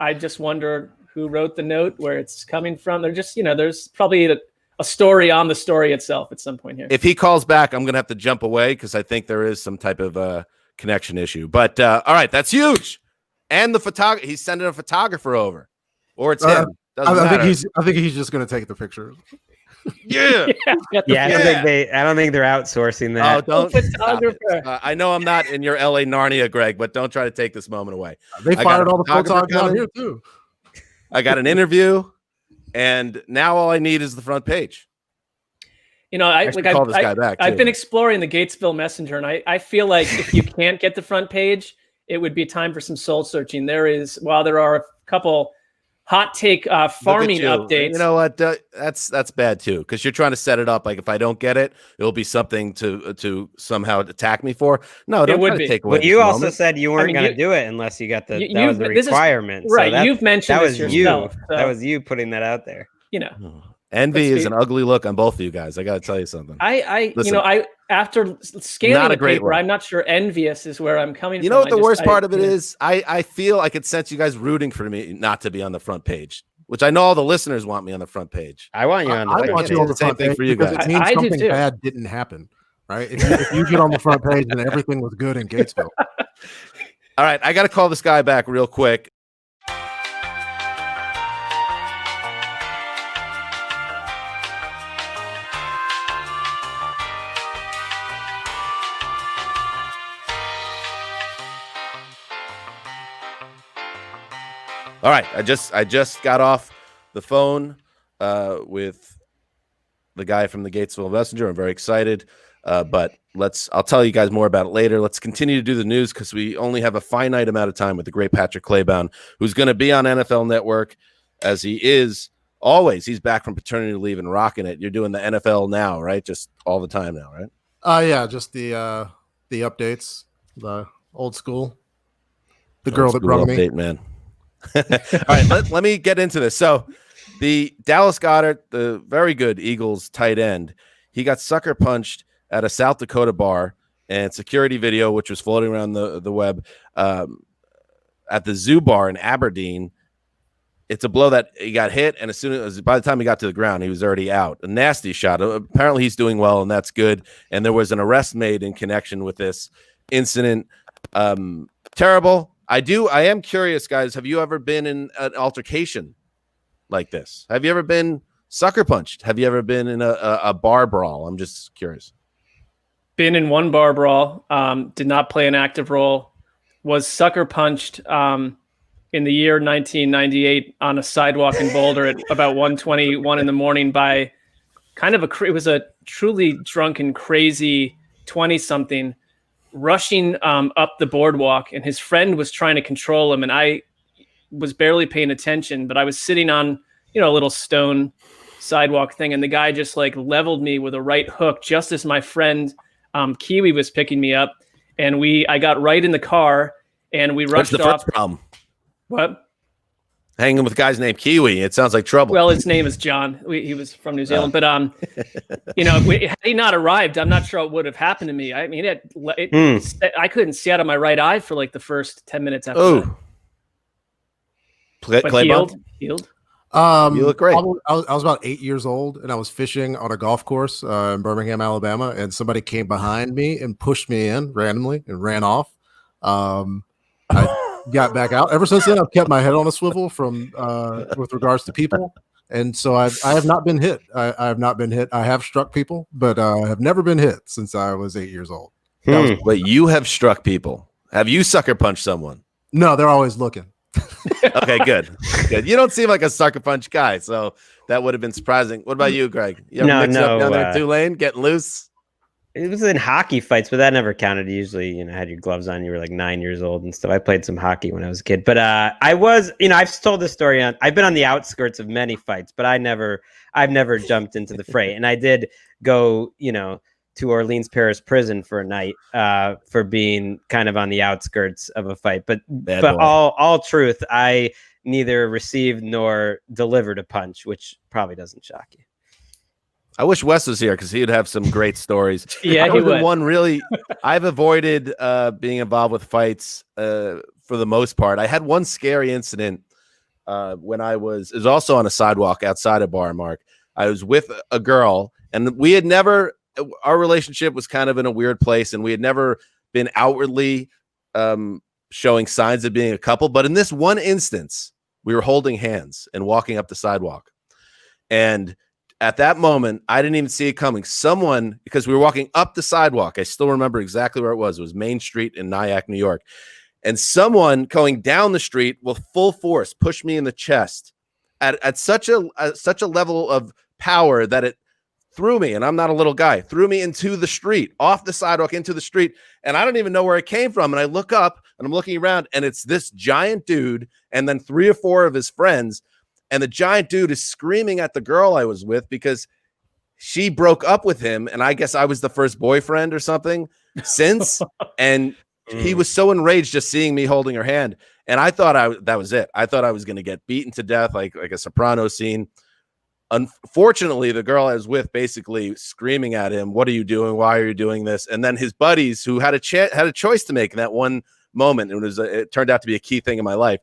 I just wonder who wrote the note, where it's coming from. They're just, there's probably a story on the story itself at some point here. If he calls back, I'm gonna have to jump away because I think there is some type of connection issue. But all right, that's huge. And the photographer, he's sending a photographer over, or it's him. Doesn't I matter. think he's just going to take the picture. Yeah. Yeah, I don't think they're outsourcing that. Oh, don't. Photographer. I know I'm not in your LA Narnia, Greg, but don't try to take this moment away. They I got fired a all the photographer photographers out coming. here too. I got an interview, and now all I need is the front page. I've call this guy back, I've too. been exploring the Gatesville Messenger, and I feel like if you can't get the front page, it would be time for some soul searching. While there are a couple hot take farming updates. You know what? That's bad too, because you're trying to set it up. Like if I don't get it, it'll be something to somehow attack me for. No, don't try to take away. But you this also moment. said you weren't going to do it unless you got that was the this is- requirement. right. So You've mentioned that this was yourself. you. So, That was you putting that out there. Envy is an ugly look on both of you guys. I got to tell you something. Listen, after scanning not a the great paper, look. I'm not sure envious is where I'm coming from. You know what the worst part of it is? I feel I could sense you guys rooting for me not to be on the front page, which I know all the listeners want me on the front page. I want you on the I front want page. you on the Same front thing page for you because guys. it means I do something too. bad didn't happen, right? If you get on the front page and everything was good in Gatesville. All right, I got to call this guy back real quick. All right, I just got off the phone with the guy from the Gatesville Messenger. I'm very excited, but I'll tell you guys more about it later. Let's continue to do the news because we only have a finite amount of time with the great Patrick Claybound, who's going to be on NFL Network as he is always. He's back from paternity leave and rocking it. You're doing the NFL now, right? Just all the time now, right? Yeah, just the updates, the old school, the girl that brought me. Update, man. All right, let me get into this. So the Dallas Goedert, the very good Eagles tight end, he got sucker punched at a South Dakota bar, and security video, which was floating around the web, at the Zoo Bar in Aberdeen. It's a blow that he got hit, and by the time he got to the ground, he was already out. A nasty shot. Apparently, he's doing well, and that's good. And there was an arrest made in connection with this incident. Terrible. I am curious, guys. Have you ever been in an altercation like this? Have you ever been sucker punched? Have you ever been in a bar brawl? I'm just curious. Been in one bar brawl. Did not play an active role. Was sucker punched in the year 1998 on a sidewalk in Boulder at about 1:21 in the morning by it was a truly drunken, crazy 20-something rushing up the boardwalk, and his friend was trying to control him, and I was barely paying attention, but I was sitting on a little stone sidewalk thing, and the guy just leveled me with a right hook just as my friend Kiwi was picking me up, and I got right in the car, and we rushed What's the off. first problem? What? Hanging with guys named Kiwi. It sounds like trouble. Well, his name is John. He was from New Zealand, but had he not arrived, I'm not sure what would have happened to me. I mean, I couldn't see out of my right eye for the first 10 minutes after that. But healed. You look great. I was about 8 years old, and I was fishing on a golf course in Birmingham, Alabama, and somebody came behind me and pushed me in randomly and ran off. I got back out. Ever since then, I've kept my head on a swivel with regards to people, and so I have not been hit. I have not been hit. I have struck people, but I have never been hit since I was 8 years old. Wait, you have struck people? Have you sucker punched someone? No, they're always looking. Okay, good. You don't seem like a sucker punch guy, so that would have been surprising. What about you, Greg? You ever mixed up down there in Tulane, getting loose? It was in hockey fights, but that never counted. Usually, had your gloves on. You were 9 years old and stuff. I played some hockey when I was a kid, but I was, I've told this story I've been on the outskirts of many fights, but I've never jumped into the fray. And I did go, to Orleans Parish Prison for a night for being kind of on the outskirts of a fight. But all truth, I neither received nor delivered a punch, which probably doesn't shock you. I wish Wes was here because he'd have some great stories. Yeah, he would. One really, I've avoided being involved with fights for the most part. I had one scary incident when it was also on a sidewalk outside a bar, Mark. I was with a girl, and we had never, our relationship was kind of in a weird place, and we had never been outwardly showing signs of being a couple. But in this one instance, we were holding hands and walking up the sidewalk. And at that moment, I didn't even see it coming. Someone, because we were walking up the sidewalk, I still remember exactly where it was. It was Main Street in Nyack, New York. And someone going down the street with full force pushed me in the chest at such a level of power that it threw me, and I'm not a little guy, threw me into the street, off the sidewalk into the street. And I don't even know where it came from. And I look up and I'm looking around, and it's this giant dude and then 3 or 4 of his friends. And the giant dude is screaming at the girl I was with because she broke up with him. And I guess I was the first boyfriend or something since. And he was so enraged just seeing me holding her hand. And I thought that was it. I thought I was going to get beaten to death, like a Soprano scene. Unfortunately, the girl I was with basically screaming at him, "What are you doing? Why are you doing this?" And then his buddies, who had a choice to make in that one moment, it turned out to be a key thing in my life.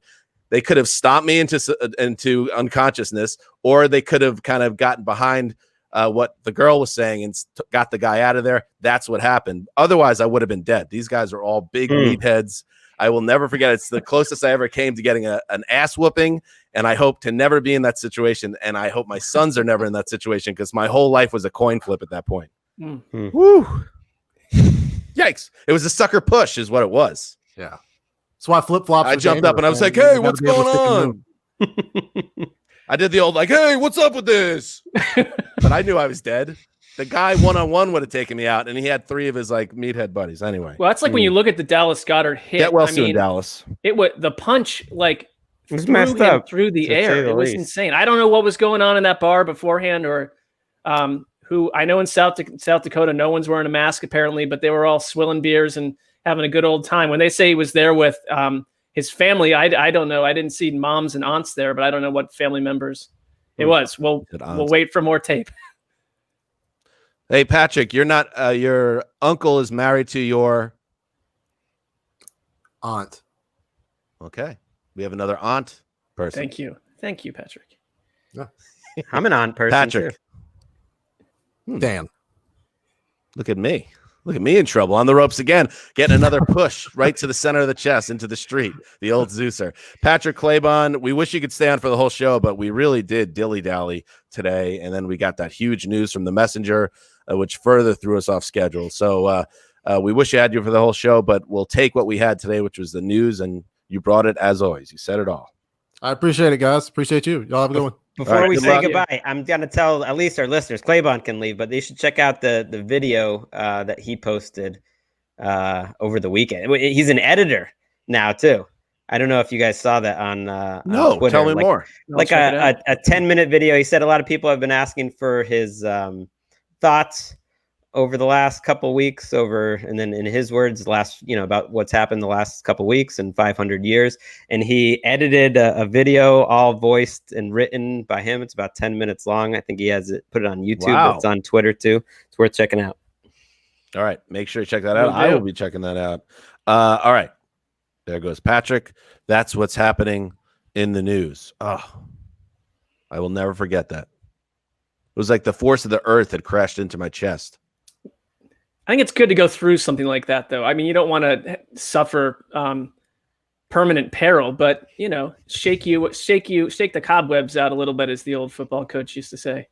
They could have stomped me into unconsciousness, or they could have kind of gotten behind what the girl was saying and got the guy out of there. That's what happened. Otherwise, I would have been dead. These guys are all big meatheads. I will never forget. It's the closest I ever came to getting an ass whooping, and I hope to never be in that situation. And I hope my sons are never in that situation because my whole life was a coin flip at that point. Woo! Yikes! It was a sucker push, is what it was. Yeah. That's why flip-flops. I jumped up and I was like, "Hey, what's going on?" I did the old like, "Hey, what's up with this?" But I knew I was dead. The guy one-on-one would have taken me out, and he had 3 of his like meathead buddies. Anyway, Well, that's like when you look at the Dallas Goedert hit. Get well soon, Dallas. It was the punch like It was messed up through the air. It was insane. I don't know what was going on in that bar beforehand, or who I know in South Dakota, no one's wearing a mask apparently, but they were all swilling beers and having a good old time. When they say he was there with his family, I don't know. I didn't see moms and aunts there, but I don't know what family members it was. We'll wait for more tape. Hey, Patrick, you're not. Your uncle is married to your aunt. Okay, we have another aunt person. Thank you, Patrick. Yeah. I'm an aunt person. Patrick, Dan, look at me. Look at me in trouble on the ropes again, getting another push right to the center of the chest into the street. The old Zeuser. Patrick Claybon, we wish you could stay on for the whole show, but we really did dilly-dally today. And then we got that huge news from the messenger, which further threw us off schedule. So we wish you had you for the whole show, but we'll take what we had today, which was the news, and you brought it as always. You said it all. I appreciate it, guys. Appreciate you. Y'all have a good one. Before we say goodbye, I'm going to tell at least our listeners, Claybon can leave, but they should check out the video that he posted over the weekend. He's an editor now, too. I don't know if you guys saw that on Twitter. Tell me more. Like a 10-minute video. He said a lot of people have been asking for his thoughts over the last couple weeks, and then in his words, about what's happened the last couple weeks and 500 years. And he edited a video all voiced and written by him. It's about 10 minutes long. I think he has put it on YouTube. Wow. But it's on Twitter too. It's worth checking out. All right. Make sure you check that out. I will be checking that out. All right. There goes Patrick. That's what's happening in the news. Oh, I will never forget that. It was like the force of the earth had crashed into my chest. I think it's good to go through something like that, though. I mean, you don't want to suffer permanent peril, but shake the cobwebs out a little bit, as the old football coach used to say.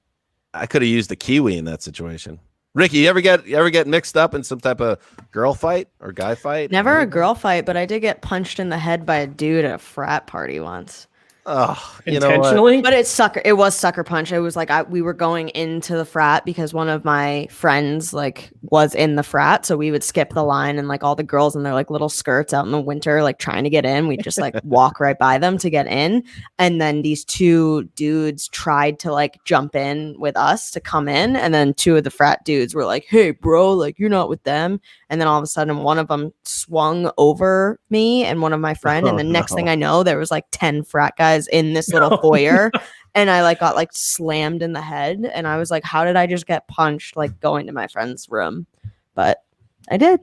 I could have used the kiwi in that situation. Ricky, you ever get mixed up in some type of girl fight or guy fight? Never a girl fight, but I did get punched in the head by a dude at a frat party once. Oh, you know what? Intentionally? But it was sucker punch. It was like we were going into the frat because one of my friends like was in the frat, so we would skip the line, and like all the girls in their like little skirts out in the winter like trying to get in, we'd just like walk right by them to get in. And then these two dudes tried to like jump in with us to come in, and then two of the frat dudes were like, "Hey bro, like you're not with them." And then all of a sudden one of them swung over me and one of my friend, and the next thing I know, there was like 10 frat guys in this little foyer, and I like got like slammed in the head, and I was like, how did I just get punched like going to my friend's room? But I did.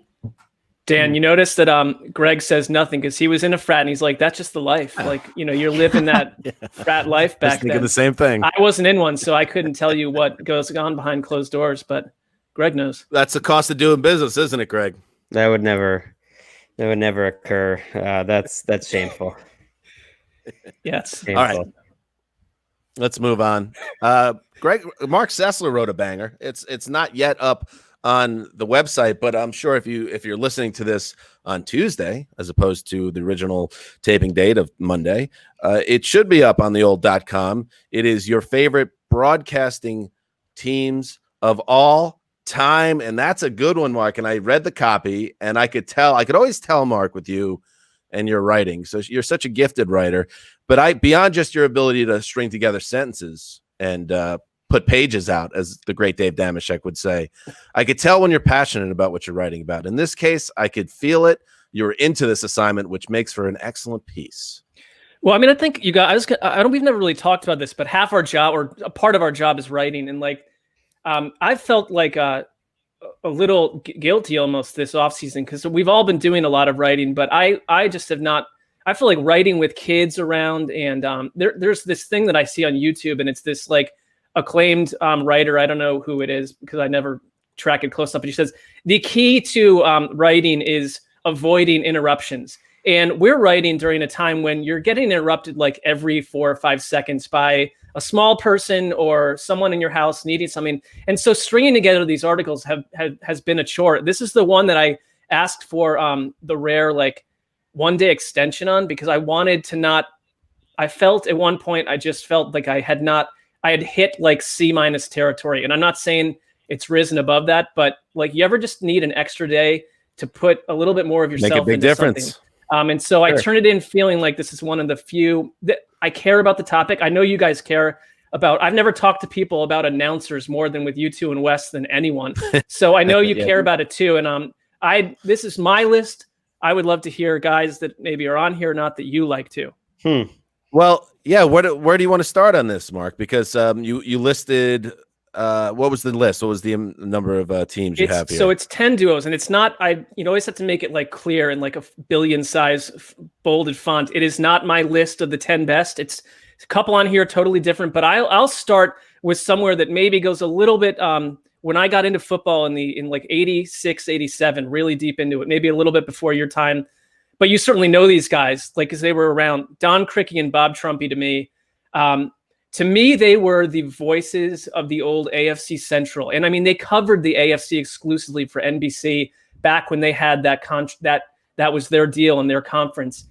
Dan, you notice that Greg says nothing because he was in a frat, and he's like, that's just the life. Like, you know, you're living that frat life back Thinking then. the same thing. I wasn't in one, so I couldn't tell you what goes on behind closed doors, but Greg knows. That's the cost of doing business, isn't it, Greg? That would never occur. That's shameful. Yes. All right. Let's move on. Mark Sessler wrote a banger. It's not yet up on the website, but I'm sure if you're listening to this on Tuesday, as opposed to the original taping date of Monday, it should be up on the old .com. It is your favorite broadcasting teams of all time, and that's a good one, Mark. And I read the copy, and I could always tell, Mark, with you and your writing. So you're such a gifted writer, but beyond just your ability to string together sentences and put pages out, as the great Dave Damashek would say, I could tell when you're passionate about what you're writing about. In this case, I could feel it. You were into this assignment, which makes for an excellent piece. Well, I mean, I think we've never really talked about this, but half our job or a part of our job is writing. And like, I felt like a little guilty almost this offseason because we've all been doing a lot of writing, but I just have not. I feel like writing with kids around, and there's this thing that I see on YouTube, and it's this like acclaimed writer. I don't know who it is because I never track it close enough, but he says the key to writing is avoiding interruptions. And we're writing during a time when you're getting interrupted like every 4 or 5 seconds by a small person or someone in your house needing something. And so stringing together these articles has been a chore. This is the one that I asked for the rare like 1-day extension on because I wanted to not. I felt at one point I just felt like I had hit like C- territory. And I'm not saying it's risen above that, but like you ever just need an extra day to put a little bit more of yourself Make a big into difference. something. And so I turned it in feeling like this is one of the few that I care about the topic. I know you guys care about. I've never talked to people about announcers more than with you two and Wes than anyone. So I know you care about it too. And this is my list. I would love to hear guys that maybe are on here or not that you like too. Well, yeah. Where do you want to start on this, Mark? Because you listed. What was the list? What was the number of teams you have here? So it's 10 duos, and it's not. You always have to make it like clear in like a billion size bolded font. It is not my list of the 10 best. It's a couple on here totally different, but I'll start with somewhere that maybe goes a little bit. When I got into football in like 86, 87, really deep into it, maybe a little bit before your time, but you certainly know these guys like because they were around. Don Criqui and Bob Trumpy to me. To me, they were the voices of the old AFC Central. And I mean, they covered the AFC exclusively for NBC back when they had that was their deal and their conference.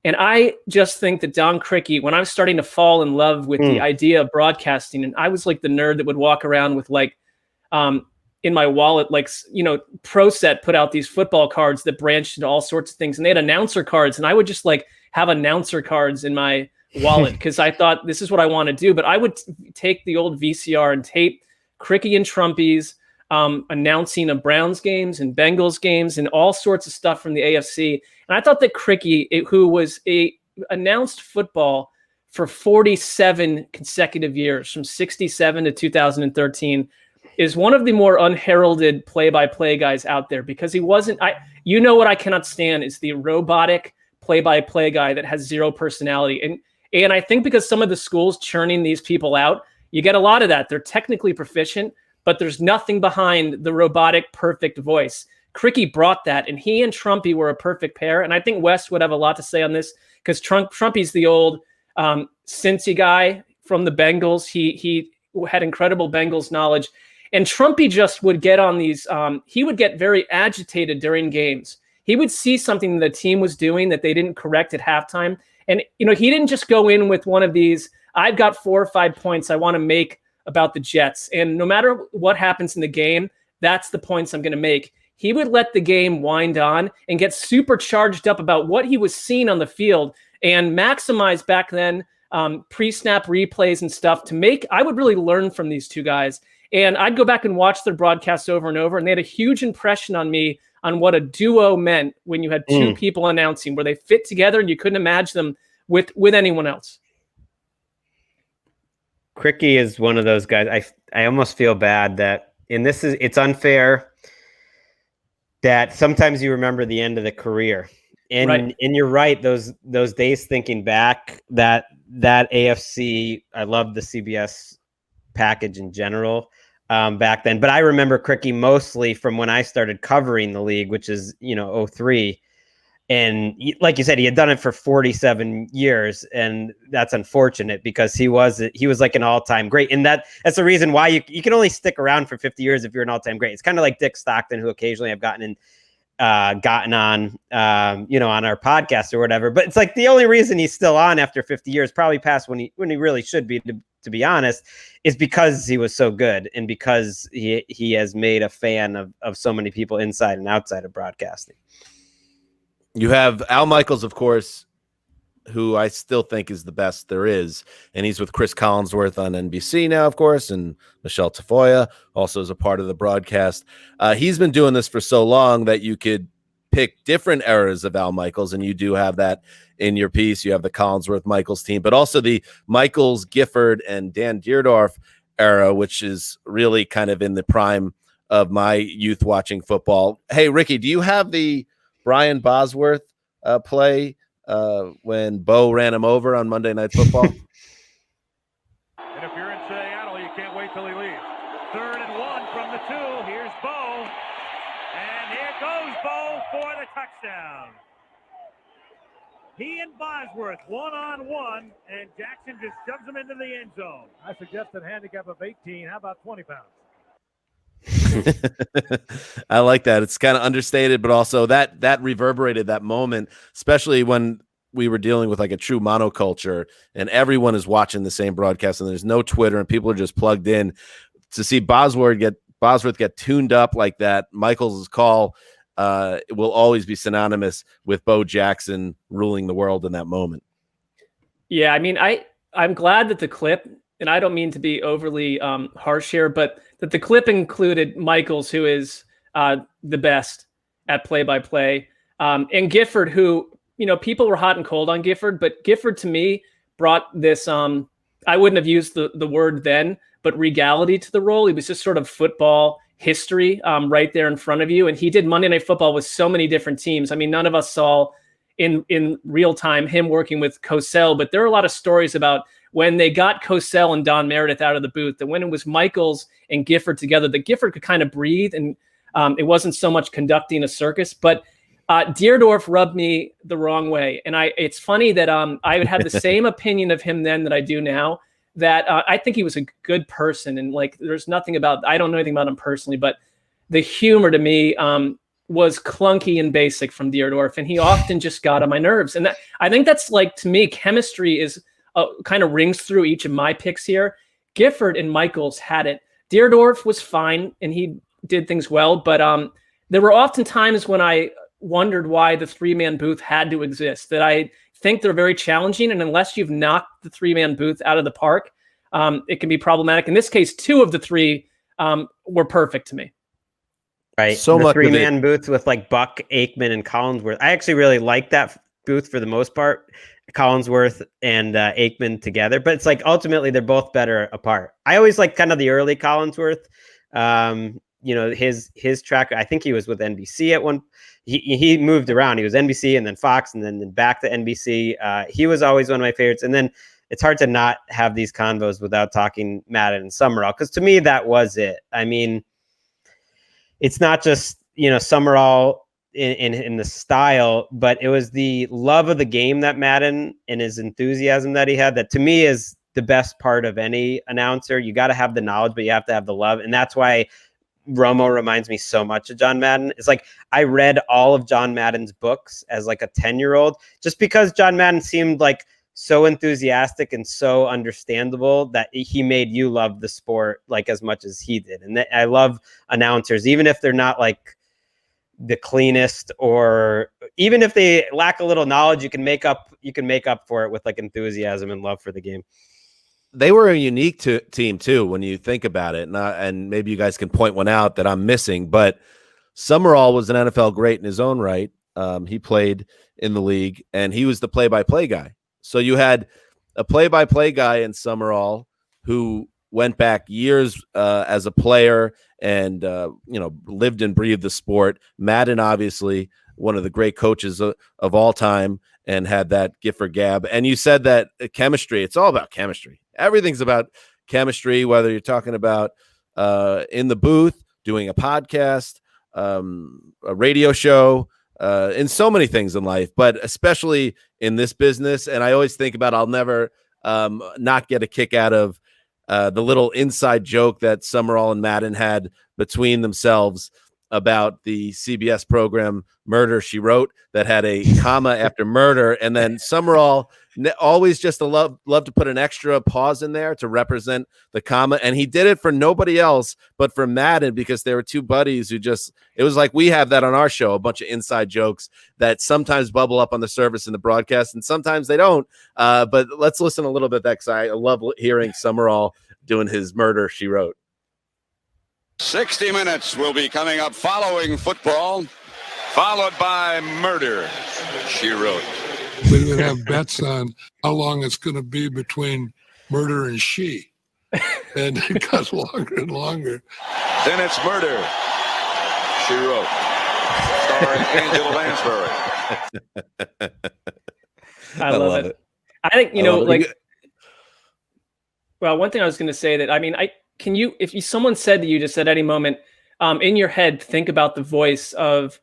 And I just think that Don Criqui, when I was starting to fall in love with the idea of broadcasting, and I was like the nerd that would walk around with like in my wallet, like, you know, ProSet put out these football cards that branched into all sorts of things. And they had announcer cards. And I would just like have announcer cards in my wallet because I thought this is what I want to do. But I would take the old VCR and tape Criqui and Trumpy's announcing of Browns games and Bengals games and all sorts of stuff from the AFC. And I thought that Criqui, who was announced football for 47 consecutive years from 67 to 2013, is one of the more unheralded play-by-play guys out there because he wasn't. You know what I cannot stand is the robotic play-by-play guy that has zero personality. And I think because some of the schools churning these people out, you get a lot of that. They're technically proficient, but there's nothing behind the robotic, perfect voice. Criqui brought that, and he and Trumpy were a perfect pair. And I think Wes would have a lot to say on this because Trumpy's the old Cincy guy from the Bengals. He had incredible Bengals knowledge. And Trumpy just would get on these, he would get very agitated during games. He would see something the team was doing that they didn't correct at halftime, And, he didn't just go in with one of these, I've got 4 or 5 points I want to make about the Jets. And no matter what happens in the game, that's the points I'm going to make. He would let the game wind on and get super charged up about what he was seeing on the field and maximize back then pre-snap replays and stuff I would really learn from these two guys. And I'd go back and watch their broadcasts over and over, and they had a huge impression on me on what a duo meant when you had two people announcing, where they fit together and you couldn't imagine them with anyone else. Cricky is one of those guys. I almost feel bad that, and it's unfair that sometimes you remember the end of the career. And you're right, those days thinking back, that AFC, I love the CBS package in general back then. But I remember Cricky mostly from when I started covering the league, which is 03. And like you said, he had done it for 47 years, and that's unfortunate because he was like an all-time great. And that's the reason why you can only stick around for 50 years if you're an all-time great. It's kind of like Dick Stockton, who occasionally I've gotten on on our podcast or whatever. But it's like the only reason he's still on after 50 years, probably past when he really should be, to be honest, is because he was so good and because he has made a fan of so many people inside and outside of broadcasting. You have Al Michaels, of course, who I still think is the best there is. And he's with Chris Collinsworth on NBC now, of course, and Michelle Tafoya also is a part of the broadcast. He's been doing this for so long that you could pick different eras of Al Michaels, and you do have that in your piece. You have the Collinsworth Michaels team, but also the Michaels, Gifford, and Dan Dierdorf era, which is really kind of in the prime of my youth watching football. Hey, Ricky, do you have the Brian Bosworth play when Bo ran him over on Monday Night Football? And if you're in Seattle, you can't wait till he leaves. 3rd and 1 from the 2. Here's Bo. And here goes Bo for the touchdown. He and Bosworth one-on-one, and Jackson just shoves him into the end zone. I suggest a handicap of 18. How about 20 pounds? I like that. It's kind of understated, but also that reverberated that moment, especially when we were dealing with like a true monoculture and everyone is watching the same broadcast and there's no Twitter and people are just plugged in. To see Bosworth get tuned up like that, Michael's call will always be synonymous with Bo Jackson ruling the world in that moment. Yeah, I mean, I'm glad that the clip, and I don't mean to be overly harsh here, but that the clip included Michaels, who is the best at play-by-play, and Gifford, who, people were hot and cold on Gifford, but Gifford to me brought this, I wouldn't have used the word then, but regality to the role. He was just sort of football history right there in front of you. And he did Monday Night Football with so many different teams. I mean, none of us saw in real time him working with Cosell, but there are a lot of stories about when they got Cosell and Don Meredith out of the booth, that when it was Michaels and Gifford together, that Gifford could kind of breathe, and it wasn't so much conducting a circus. But Dierdorf rubbed me the wrong way. And it's funny that I would have the same opinion of him then that I do now, that I think he was a good person. And like, there's nothing I don't know anything about him personally, but the humor to me was clunky and basic from Dierdorf. And he often just got on my nerves. And I think that's like, to me, chemistry is kind of rings through each of my picks here. Gifford and Michaels had it. Dierdorf was fine and he did things well, but there were often times when I wondered why the 3-man booth had to exist, that I think they're very challenging. And unless you've knocked the 3-man booth out of the park, it can be problematic. In this case, 2 of the 3 were perfect to me. Right. So the much 3-man booth with like Buck, Aikman, and Collinsworth. I actually really like that booth for the most part. Collinsworth and Aikman together, but it's like ultimately they're both better apart. I always like kind of the early Collinsworth. His track. I think he was with NBC at one. He moved around. He was NBC and then Fox and then back to NBC. He was always one of my favorites. And then it's hard to not have these convos without talking Madden and Summerall, because to me that was it. I mean, it's not just Summerall in the style, but it was the love of the game that Madden and his enthusiasm that he had, that to me is the best part of any announcer. You got to have the knowledge, but you have to have the love. And that's why Romo reminds me so much of John Madden. It's like I read all of John Madden's books as like a 10-year-old, just because John Madden seemed like so enthusiastic and so understandable that he made you love the sport like as much as he did. And I love announcers, even if they're not like the cleanest, or even if they lack a little knowledge, you can make up for it with like enthusiasm and love for the game. They were a unique team too, when you think about it. And maybe you guys can point one out that I'm missing, but Summerall was an NFL great in his own right. He played in the league, and he was the play-by-play guy. So you had a play-by-play guy in Summerall who went back years as a player and lived and breathed the sport. Madden, obviously, one of the great coaches of all time, and had that gift for gab. And you said that chemistry, it's all about chemistry. Everything's about chemistry, whether you're talking about in the booth, doing a podcast, a radio show, in so many things in life, but especially in this business. And I always think about, I'll never not get a kick out of the little inside joke that Summerall and Madden had between themselves about the CBS program Murder, She Wrote, that had a comma after murder. And then Summerall always just love to put an extra pause in there to represent the comma. And he did it for nobody else but for Madden, because there were two buddies who it was like we have that on our show, a bunch of inside jokes that sometimes bubble up on the surface in the broadcast and sometimes they don't. But let's listen a little bit, because I love hearing Summerall doing his Murder, She Wrote. 60 minutes will be coming up following football, followed by Murder, She Wrote. We would have bets on how long it's going to be between murder and she. And it got longer and longer. Then it's Murder, She Wrote, starring Angela Lansbury. I love it. I think, well, one thing I was going to say that, if someone said to you just at any moment, in your head, think about the voice of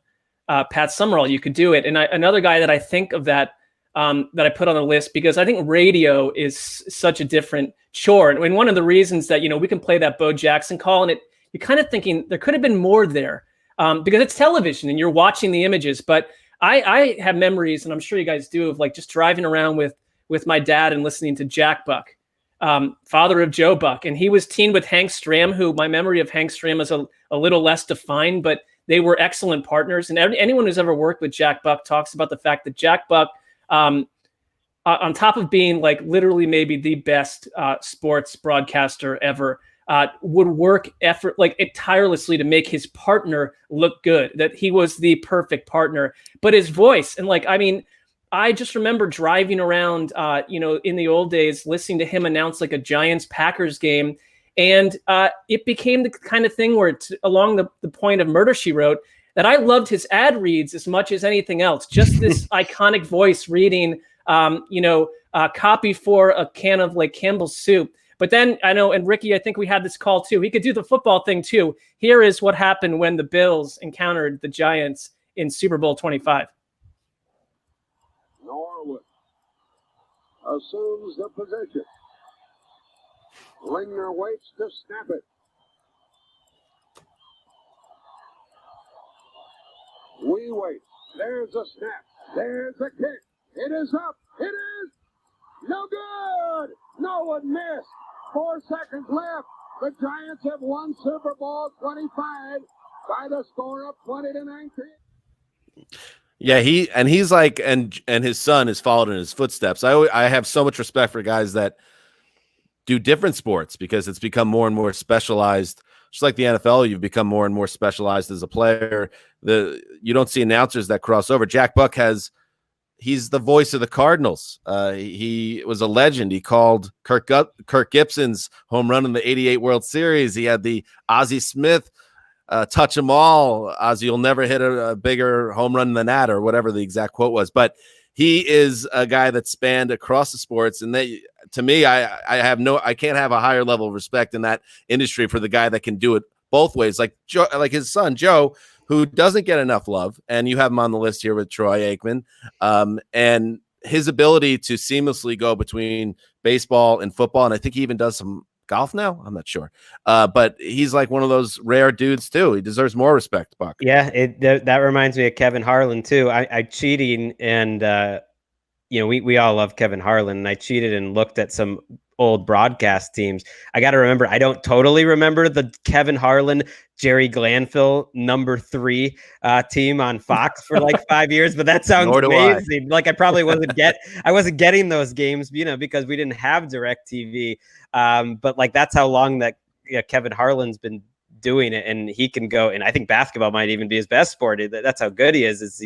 Pat Summerall, you could do it. And another guy that I think of that I put on the list, because I think radio is such a different chore. And one of the reasons that, we can play that Bo Jackson call, and you're kind of thinking there could have been more there, because it's television and you're watching the images. But I have memories, and I'm sure you guys do, of like just driving around with my dad and listening to Jack Buck, father of Joe Buck. And he was teamed with Hank Stram, who my memory of Hank Stram is a little less defined, but they were excellent partners. And anyone who's ever worked with Jack Buck talks about the fact that Jack Buck, on top of being like literally maybe the best sports broadcaster ever, would work tirelessly to make his partner look good, that he was the perfect partner. But his voice, and I just remember driving around, in the old days, listening to him announce like a Giants-Packers game. And it became the kind of thing where it's along the point of Murder, She Wrote, that I loved his ad reads as much as anything else. Just this iconic voice reading, copy for a can of like Campbell's soup. But then I know, and Ricky, I think we had this call too. He could do the football thing too. Here is what happened when the Bills encountered the Giants in Super Bowl 25. Norwood assumes the position. Linger waits to snap it. We wait. There's a snap. There's a kick. It is up. It is no good. No one missed. 4 seconds left. The Giants have won Super Bowl 25 by the score of 20-19. Yeah, he's like, and his son has followed in his footsteps. I have so much respect for guys that do different sports, because it's become more and more specialized. Just like the NFL, you've become more and more specialized as a player. You don't see announcers that cross over. Jack Buck he's the voice of the Cardinals. He was a legend. He called Kirk Gibson's home run in the '88 World Series. He had the Ozzie Smith touch them all. Ozzie, you'll never hit a bigger home run than that, or whatever the exact quote was. But he is a guy that spanned across the sports, and to me, I can't have a higher level of respect in that industry for the guy that can do it both ways, like Joe, like his son Joe, who doesn't get enough love, and you have him on the list here with Troy Aikman, and his ability to seamlessly go between baseball and football, and I think he even does some golf now? I'm not sure. But he's like one of those rare dudes too. He deserves more respect, Buck. Yeah, that reminds me of Kevin Harlan too. I cheating and we all love Kevin Harlan, and I cheated and looked at some old broadcast teams. I got to remember, I don't totally remember the Kevin Harlan, Jerry Glanville number 3 team on Fox for like 5 years, but that sounds amazing. Like I probably wasn't getting those games, because we didn't have DirecTV. But like that's how long that Kevin Harlan's been doing it, and he can go. And I think basketball might even be his best sport. That's how good he is.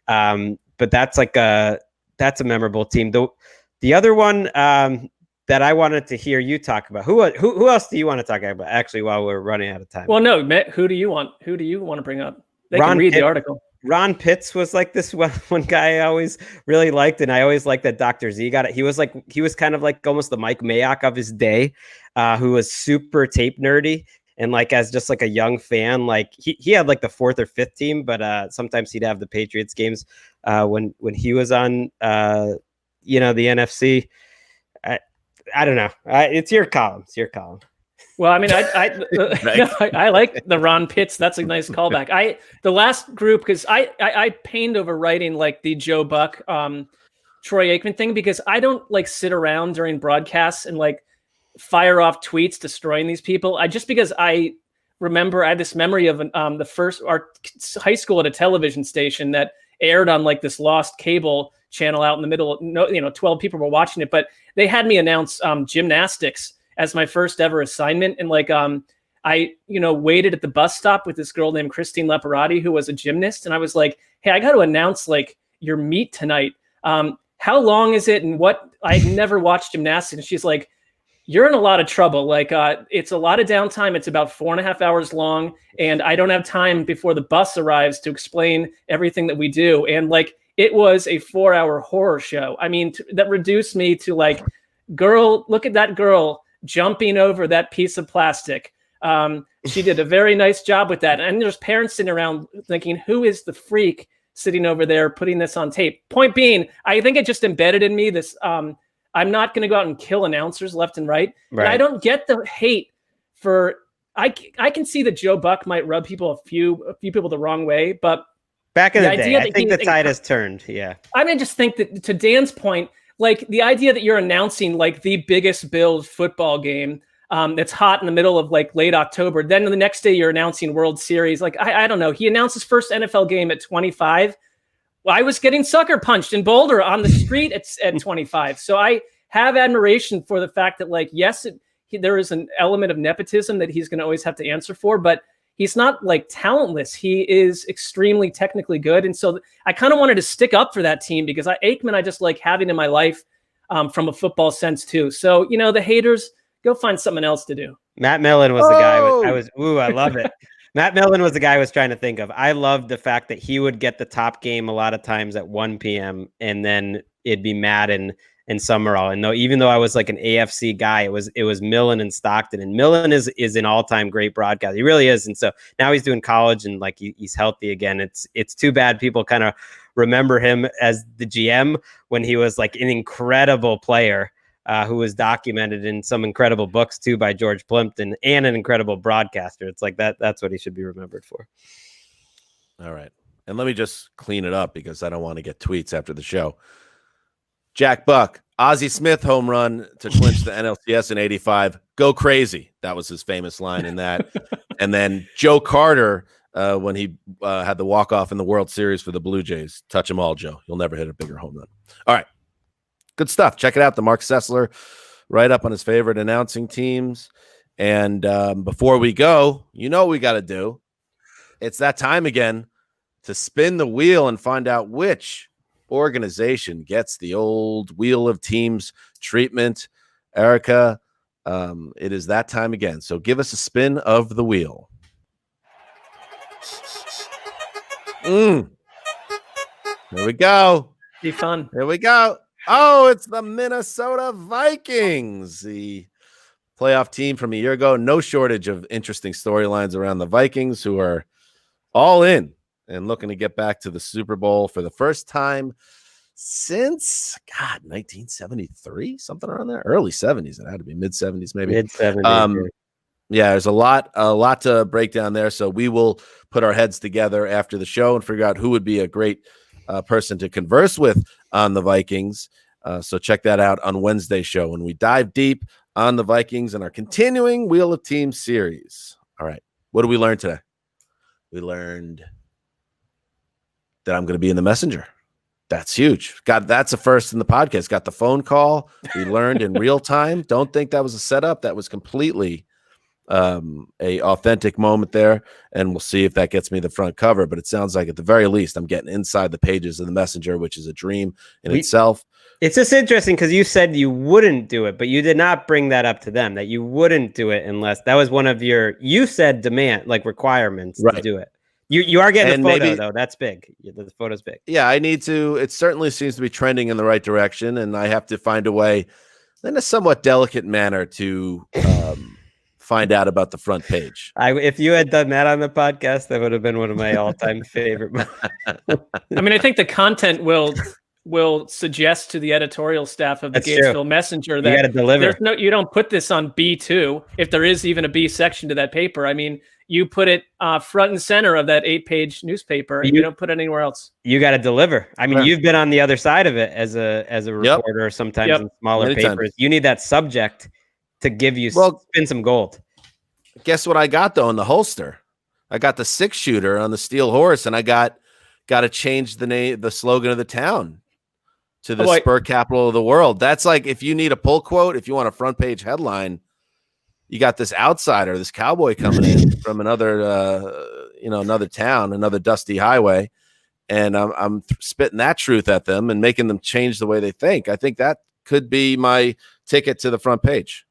But that's a memorable team. The other one that I wanted to hear you talk about. Who else do you want to talk about? Actually, while we're running out of time. Well, no, Matt, who do you want to bring up? They can read the article. Ron Pitts was like this one guy I always really liked, and I always liked that Dr. Z got it. He was kind of like almost the Mike Mayock of his day, who was super tape nerdy. And like as just like a young fan, like he had like the 4th or 5th team, but sometimes he'd have the Patriots games when he was on the NFC. I don't know. It's your column. Well, I mean, I like the Ron Pitts. That's a nice callback. The last group, because I pained over writing like the Joe Buck, Troy Aikman thing, because I don't like sit around during broadcasts and like fire off tweets destroying these people. Because I remember I had this memory of our high school at a television station that aired on like this lost cable channel out in the middle. 12 people were watching it, but they had me announce gymnastics as my first ever assignment. And like, I waited at the bus stop with this girl named Christine Leparati, who was a gymnast. And I was like, hey, I got to announce like your meet tonight. How long is it? And what? I'd never watched gymnastics. And she's like, you're in a lot of trouble. Like, it's a lot of downtime. It's about 4.5 hours long. And I don't have time before the bus arrives to explain everything that we do. And like, it was a 4-hour horror show. I mean, that reduced me to like, girl, look at that girl jumping over that piece of plastic. She did a very nice job with that. And there's parents sitting around thinking, who is the freak sitting over there putting this on tape? Point being, I think it just embedded in me this, I'm not going to go out and kill announcers left and right. Right. And I don't get the hate for, I can see that Joe Buck might rub a few people the wrong way, but back in the day, I think the tide has turned. Yeah. I mean, just think that to Dan's point, like the idea that you're announcing like the biggest Bills football game that's hot in the middle of like late October. Then the next day you're announcing World Series. Like, I don't know. He announced his first NFL game at 25. Well, I was getting sucker punched in Boulder on the street at 25. So I have admiration for the fact that like, yes, there is an element of nepotism that he's going to always have to answer for, but he's not like talentless. He is extremely technically good. And so I kind of wanted to stick up for that team because Aikman, I just like having in my life from a football sense too. So, the haters, go find something else to do. Matt Millen was the guy. I love it. Matt Millen was the guy I was trying to think of. I loved the fact that he would get the top game a lot of times at 1 p.m. and then it'd be Madden and Summerall. And even though I was like an AFC guy, it was Millen and Stockton. And Millen is an all-time great broadcaster. He really is. And so now he's doing college and like he's healthy again. It's too bad people kind of remember him as the GM when he was like an incredible player who was documented in some incredible books too by George Plimpton and an incredible broadcaster. It's like that's what he should be remembered for. All right. And let me just clean it up because I don't want to get tweets after the show. Jack Buck, Ozzie Smith home run to clinch the NLCS in 85. Go crazy. That was his famous line in that. And then Joe Carter, when he had the walk-off in the World Series for the Blue Jays. Touch them all, Joe. You'll never hit a bigger home run. All right. Good stuff. Check it out. The Mark Sessler write up on his favorite announcing teams. And before we go, what we got to do. It's that time again to spin the wheel and find out which organization gets the old wheel of teams treatment. Erica, it is that time again. So give us a spin of the wheel. Here we go. Be fun. Here we go. Oh, it's the Minnesota Vikings, the playoff team from a year ago. No shortage of interesting storylines around the Vikings, who are all in and looking to get back to the Super Bowl for the first time since 1973, something around there, early 70s. It had to be mid 70s, maybe mid 70s. Yeah, there's a lot to break down there. So we will put our heads together after the show and figure out who would be a great person to converse with on the Vikings. So check that out on Wednesday's show when we dive deep on the Vikings and our continuing Wheel of Team series. All right. What did we learn today? We learned that I'm going to be in the messenger. That's huge. That's a first in the podcast. Got the phone call. We learned in real time. Don't think that was a setup. That was completely a authentic moment there, and we'll see if that gets me the front cover. But it sounds like at the very least I'm getting inside the pages of the messenger, which is a dream in itself. It's just interesting because you said you wouldn't do it, but you did not bring that up to them, that you wouldn't do it unless that was one of you said demand, like requirements to do it. You are getting a photo though. That's big. The photo's big. Yeah, I need to. It certainly seems to be trending in the right direction, and I have to find a way in a somewhat delicate manner to find out about the front page. If you had done that on the podcast, that would have been one of my all-time favorite. I mean, I think the content will suggest to the editorial staff of the Gatesville Messenger that you got to deliver. You don't put this on B2 if there is even a B section to that paper. I mean, you put it front and center of that 8-page newspaper, and you don't put it anywhere else. You got to deliver. I mean, you've been on the other side of it as a reporter, sometimes in smaller papers. You need that subject to give you spin some gold. Guess what I got though in the holster? I got the 6-shooter on the Steel Horse, and I got to change the slogan of the town to the Spur capital of the world. That's like if you need a pull quote, if you want a front page headline, you got this outsider, this cowboy coming in from another town, another dusty highway, and I'm spitting that truth at them and making them change the way they think. I think that could be my ticket to the front page.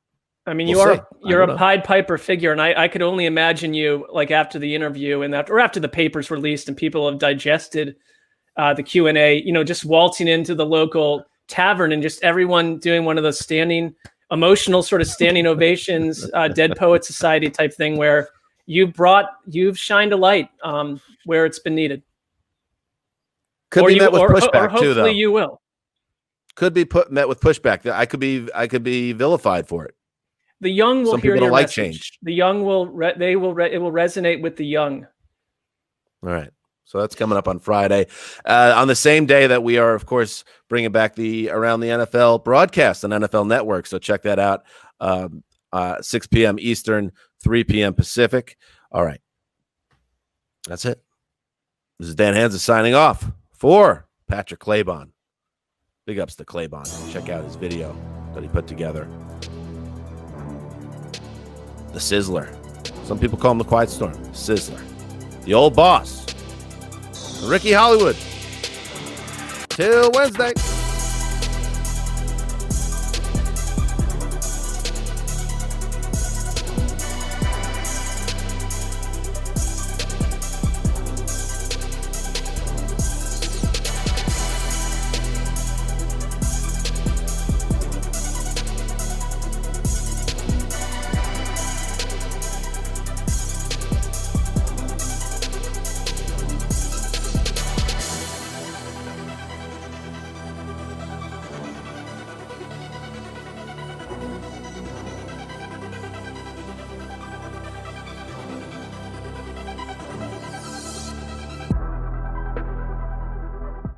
I mean, you're a Pied Piper figure, and I could only imagine you like after the interview and after the paper's released and people have digested the Q&A, just waltzing into the local tavern and just everyone doing one of those emotional sort of standing ovations, Dead Poet Society type thing where you've shined a light where it's been needed. Could be met with pushback hopefully too, though. You will. Could be met with pushback. I could be vilified for it. The young will hear your like message. Change. The young it will resonate with the young. All right. So that's coming up on Friday. On the same day that we are, of course, bringing back the Around the NFL broadcast on NFL Network. So check that out. 6 p.m. Eastern, 3 p.m. Pacific. All right. That's it. This is Dan Hansa signing off for Patrick Claybon. Big ups to Claybon. Check out his video that he put together. The Sizzler. Some people call him the Quiet Storm. Sizzler. The old boss. Ricky Hollywood. Till Wednesday.